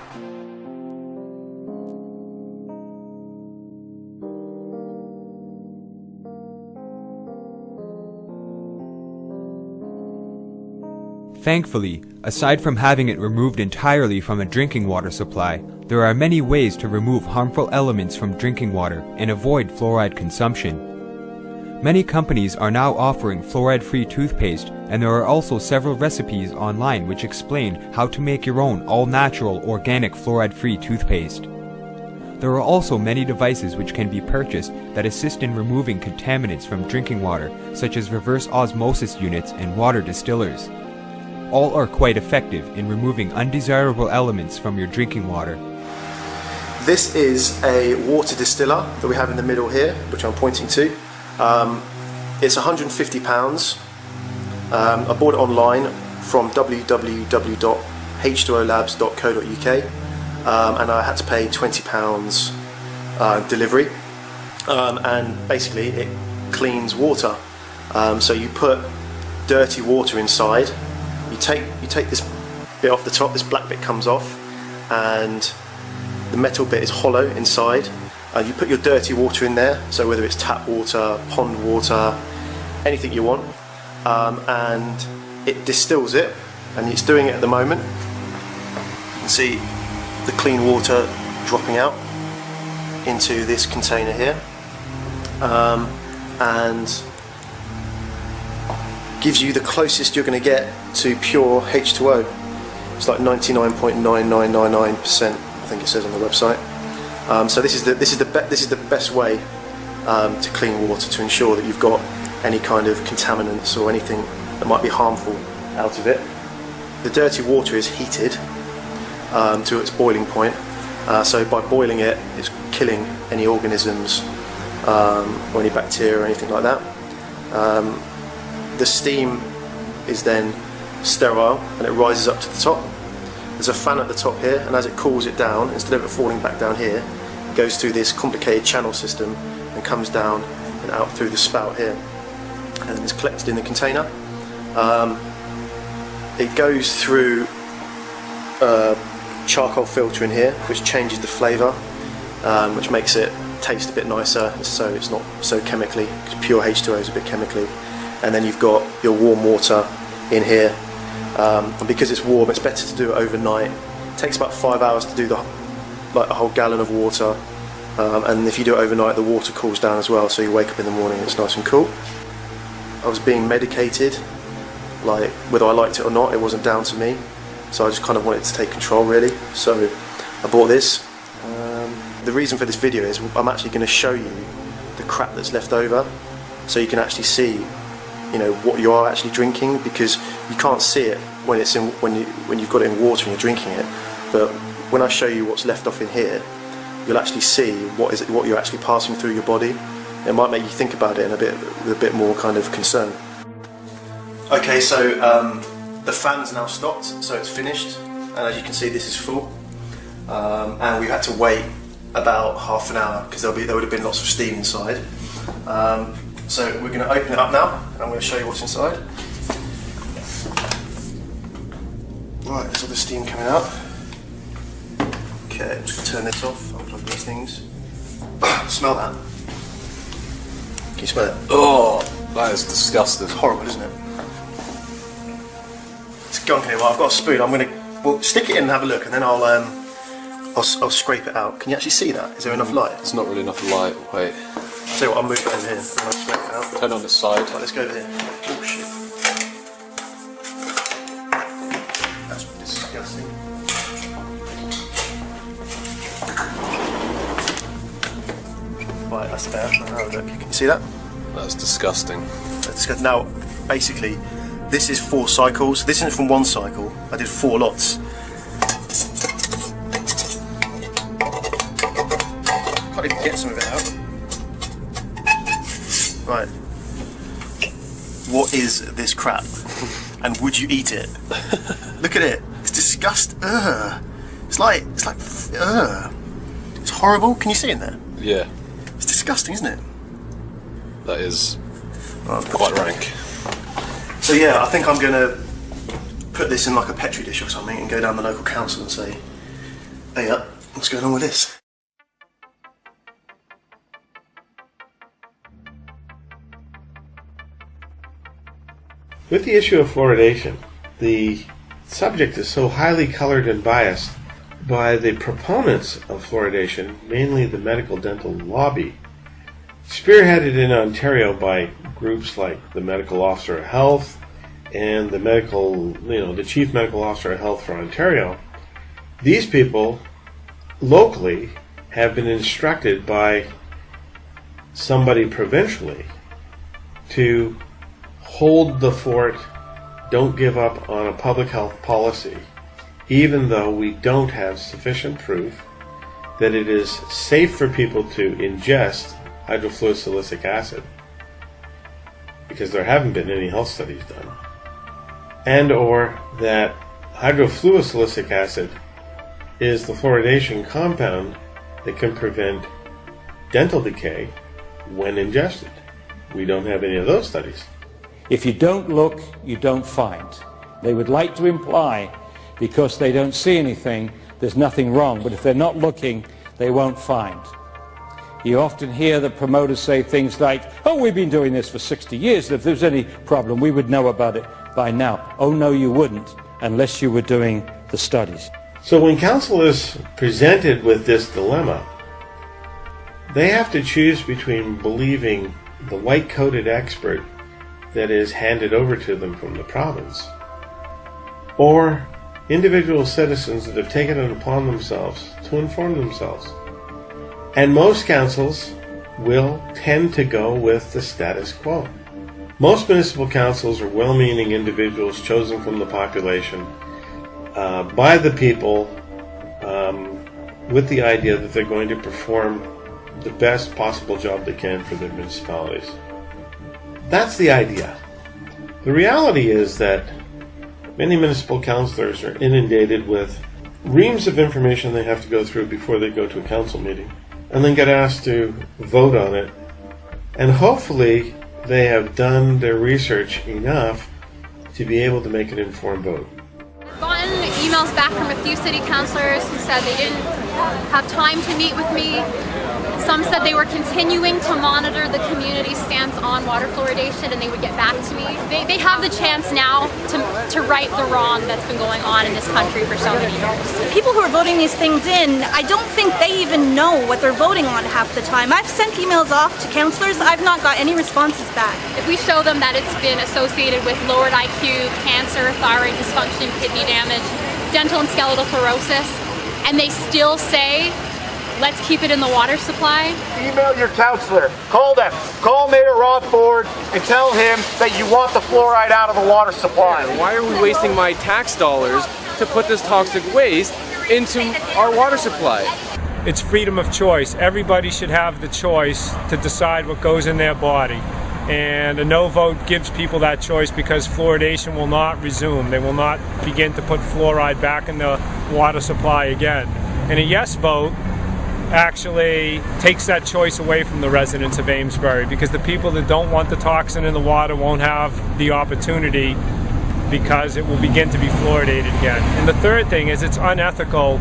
Thankfully, aside from having it removed entirely from a drinking water supply, there are many ways to remove harmful elements from drinking water and avoid fluoride consumption. Many companies are now offering fluoride-free toothpaste, and there are also several recipes online which explain how to make your own all-natural, organic fluoride-free toothpaste. There are also many devices which can be purchased that assist in removing contaminants from drinking water, such as reverse osmosis units and water distillers. All are quite effective in removing undesirable elements from your drinking water. This is a water distiller that we have in the middle here, which I'm pointing to. It's £150. I bought it online from www.h2olabs.co.uk, and I had to pay £20 delivery. And basically it cleans water. So you put dirty water inside. You take this bit off the top. This black bit comes off, and the metal bit is hollow inside. You put your dirty water in there, so whether it's tap water, pond water, anything you want, and it distills it, and it's doing it at the moment. You can see the clean water dropping out into this container here, and gives you the closest you're going to get to pure H2O. It's like 99.9999%, I think it says on the website. So this is the best way to clean water, to ensure that you've got any kind of contaminants or anything that might be harmful out of it. The dirty water is heated to its boiling point, so by boiling it, it's killing any organisms or any bacteria or anything like that. The steam is then sterile and it rises up to the top. There's a fan at the top here, and as it cools it down, instead of it falling back down here, it goes through this complicated channel system and comes down and out through the spout here, and then it's collected in the container. It goes through a charcoal filter in here, which changes the flavour, which makes it taste a bit nicer, so it's not so chemically, because pure H2O is a bit chemically. And then you've got your warm water in here. And because it's warm, it's better to do it overnight. It takes about 5 hours to do a whole gallon of water, and if you do it overnight, the water cools down as well, so you wake up in the morning and it's nice and cool. I was being medicated, like whether I liked it or not, it wasn't down to me, so I just kind of wanted to take control really, so I bought this. The reason for this video is I'm actually going to show you the crap that's left over, so you can actually see what you are actually drinking, because you can't see it when you've got it in water and you're drinking it. But when I show you what's left off in here, you'll actually see what you're actually passing through your body. It might make you think about it with a bit more kind of concern. Okay, so the fan's now stopped, so it's finished, and as you can see, this is full. And we had to wait about half an hour because there would have been lots of steam inside. So we're going to open it up now, and I'm going to show you what's inside. Right, there's all the steam coming out. Okay, I'm just going to turn this off, unplug these things. Smell that? Can you smell it? Oh, that is disgusting. It's horrible, isn't it? It's gunk in it. Well, I've got a spoon. We'll stick it in and have a look, and then I'll scrape it out. Can you actually see that? Is there enough light? It's not really enough light. Wait. I'll tell you what, I'll move it over here and I'll scrape it out. Turn on the side. Right, let's go over here. Oh shit. That's disgusting. Right, that's there. Oh, look, can you see that? That's disgusting. That's disgusting. Now, basically, this is 4 cycles. This isn't from 1 cycle. I did 4 lots. Can't even get some of it out. Right. What is this crap? And would you eat it? Look at it. It's disgusting. It's like. It's horrible. Can you see in there? Yeah. It's disgusting, isn't it? That is quite rank. So yeah, I think I'm going to put this in like a petri dish or something and go down the local council and say, hey up, what's going on with this? With the issue of fluoridation, the subject is so highly colored and biased by the proponents of fluoridation, mainly the medical dental lobby, spearheaded in Ontario by groups like the Medical Officer of Health and the Chief Medical Officer of Health for Ontario. These people locally have been instructed by somebody provincially to hold the fort, don't give up on a public health policy, even though we don't have sufficient proof that it is safe for people to ingest hydrofluosilicic acid, because there haven't been any health studies done, and or that hydrofluosilicic acid is the fluoridation compound that can prevent dental decay when ingested. We don't have any of those studies. If you don't look, you don't find. They would like to imply, because they don't see anything, there's nothing wrong. But if they're not looking, they won't find. You often hear the promoters say things like, oh, we've been doing this for 60 years. If there's any problem, we would know about it by now. Oh, no, you wouldn't, unless you were doing the studies. So when council is presented with this dilemma, they have to choose between believing the white-coated expert that is handed over to them from the province, or individual citizens that have taken it upon themselves to inform themselves. And most councils will tend to go with the status quo. Most municipal councils are well-meaning individuals chosen from the population by the people with the idea that they're going to perform the best possible job they can for their municipalities. That's the idea. The reality is that many municipal councillors are inundated with reams of information they have to go through before they go to a council meeting, and then get asked to vote on it. And hopefully they have done their research enough to be able to make an informed vote. I've gotten emails back from a few city councillors who said they didn't have time to meet with me. Some said they were continuing to monitor the community's stance on water fluoridation and they would get back to me. They have the chance now to right the wrong that's been going on in this country for so many years. People who are voting these things in, I don't think they even know what they're voting on half the time. I've sent emails off to councillors, I've not got any responses back. If we show them that it's been associated with lowered IQ, cancer, thyroid dysfunction, kidney damage, dental and skeletal fluorosis, and they still say let's keep it in the water supply. Email your counselor. Call them. Call Mayor Rob Ford and tell him that you want the fluoride out of the water supply. Why are we wasting my tax dollars to put this toxic waste into our water supply? It's freedom of choice. Everybody should have the choice to decide what goes in their body. And a no vote gives people that choice because fluoridation will not resume. They will not begin to put fluoride back in the water supply again. And a yes vote actually takes that choice away from the residents of Amesbury, because the people that don't want the toxin in the water won't have the opportunity because it will begin to be fluoridated again. And the third thing is it's unethical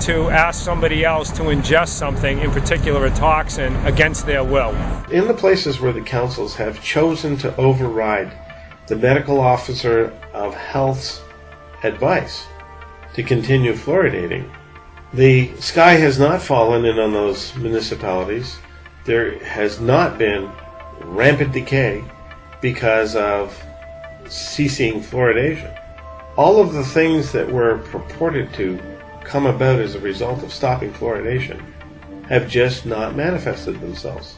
to ask somebody else to ingest something, in particular a toxin, against their will. In the places where the councils have chosen to override the medical officer of health's advice to continue fluoridating, the sky has not fallen in on those municipalities. There has not been rampant decay because of ceasing fluoridation. All of the things that were purported to come about as a result of stopping fluoridation have just not manifested themselves.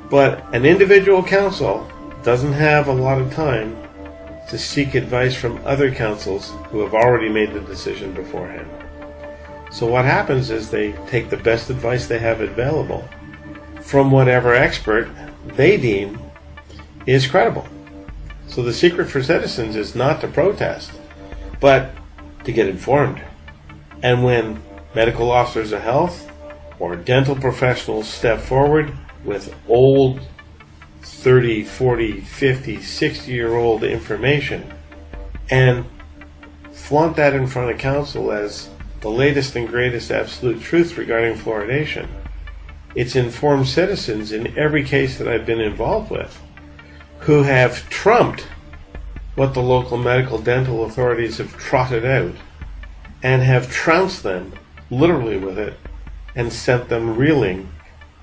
But an individual council doesn't have a lot of time to seek advice from other councils who have already made the decision beforehand. So what happens is they take the best advice they have available from whatever expert they deem is credible. So the secret for citizens is not to protest, but to get informed. And when medical officers of health or dental professionals step forward with old 30, 40, 50, 60-year-old information and flaunt that in front of council as the latest and greatest absolute truth regarding fluoridation, it's informed citizens in every case that I've been involved with who have trumped what the local medical dental authorities have trotted out and have trounced them literally with it and sent them reeling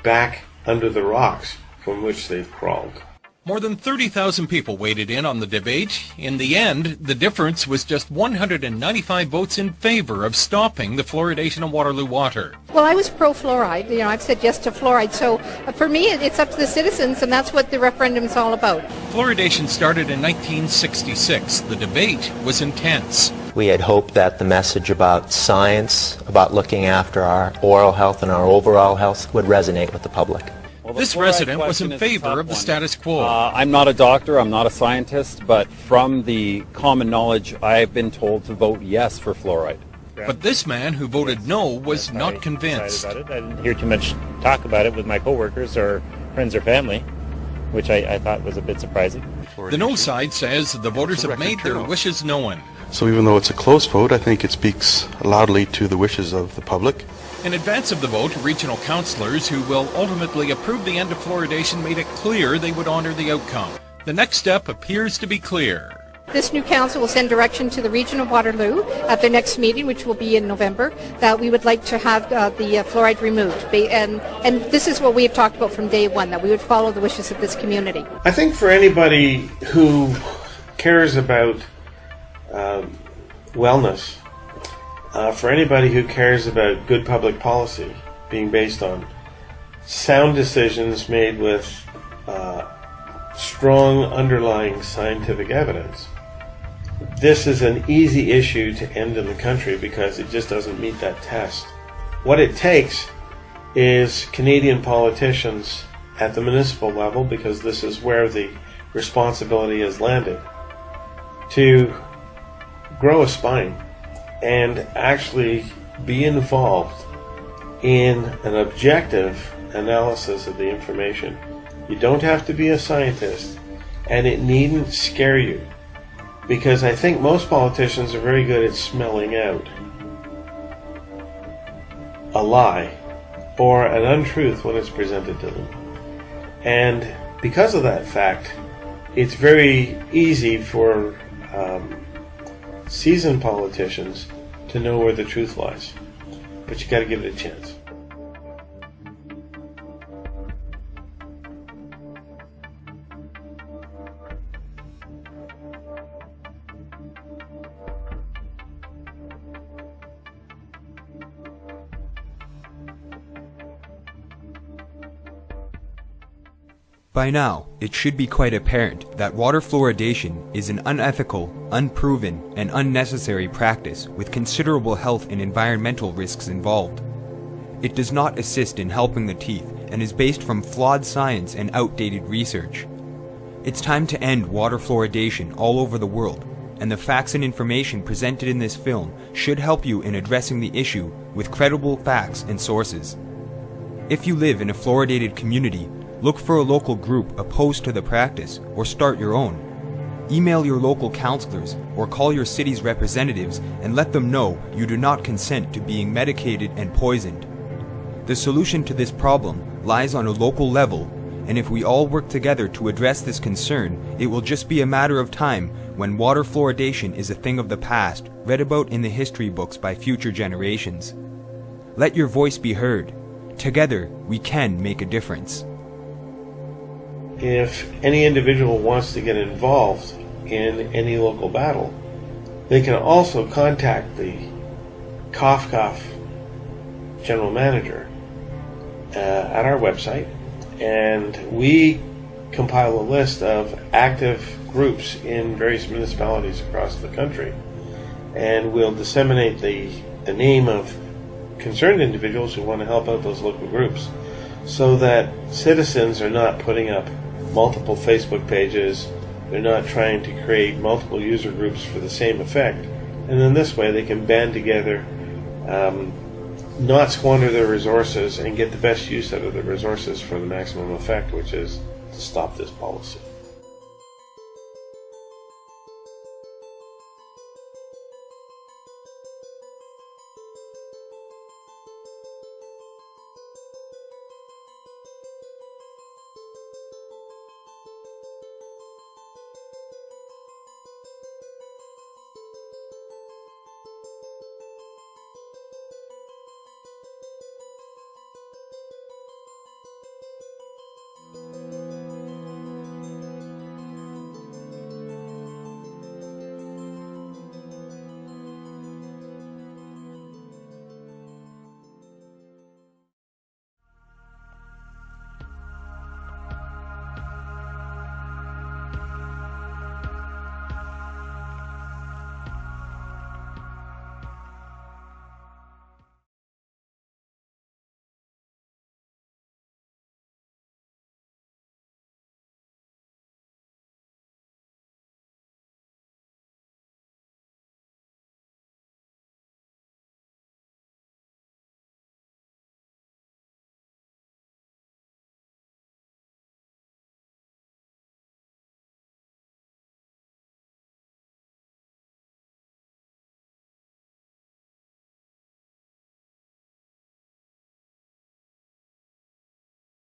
back under the rocks from which they've crawled. More than 30,000 people waded in on the debate. In the end, the difference was just 195 votes in favor of stopping the fluoridation of Waterloo water. Well, I was pro-fluoride. You know, I've said yes to fluoride. So for me, it's up to the citizens, and that's what the referendum's all about. Fluoridation started in 1966. The debate was intense. We had hoped that the message about science, about looking after our oral health and our overall health would resonate with the public. Well, this resident was in favor of the status quo. I'm not a doctor, I'm not a scientist, but from the common knowledge, I've been told to vote yes for fluoride. But this man who voted no was not convinced. I didn't hear too much talk about it with my coworkers or friends or family, which I thought was a bit surprising. The no side says the voters have made their wishes known. So even though it's a close vote, I think it speaks loudly to the wishes of the public. In advance of the vote, regional councillors who will ultimately approve the end of fluoridation made it clear they would honour the outcome. The next step appears to be clear. This new council will send direction to the region of Waterloo at their next meeting, which will be in November, that we would like to have the fluoride removed. And this is what we have talked about from day one, that we would follow the wishes of this community. I think for anybody who cares about wellness, for anybody who cares about good public policy being based on sound decisions made with strong underlying scientific evidence, this is an easy issue to end in the country because it just doesn't meet that test. What it takes is Canadian politicians at the municipal level, because this is where the responsibility has landed, to grow a spine and actually be involved in an objective analysis of the information. You don't have to be a scientist, and it needn't scare you, because I think most politicians are very good at smelling out a lie or an untruth when it's presented to them. And because of that fact, it's very easy for seasoned politicians to know where the truth lies, but you got to give it a chance. By now, it should be quite apparent that water fluoridation is an unethical, unproven, and unnecessary practice with considerable health and environmental risks involved. It does not assist in helping the teeth and is based from flawed science and outdated research. It's time to end water fluoridation all over the world, and the facts and information presented in this film should help you in addressing the issue with credible facts and sources. If you live in a fluoridated community, look for a local group opposed to the practice or start your own. Email your local counselors or call your city's representatives and let them know you do not consent to being medicated and poisoned. The solution to this problem lies on a local level, and if we all work together to address this concern, it will just be a matter of time when water fluoridation is a thing of the past, read about in the history books by future generations. Let your voice be heard. Together, we can make a difference. If any individual wants to get involved in any local battle, they can also contact the Cough General Manager at our website, and we compile a list of active groups in various municipalities across the country, and we'll disseminate the name of concerned individuals who want to help out those local groups, so that citizens are not putting up multiple Facebook pages, they're not trying to create multiple user groups for the same effect, and then this way they can band together, not squander their resources, and get the best use out of the resources for the maximum effect, which is to stop this policy.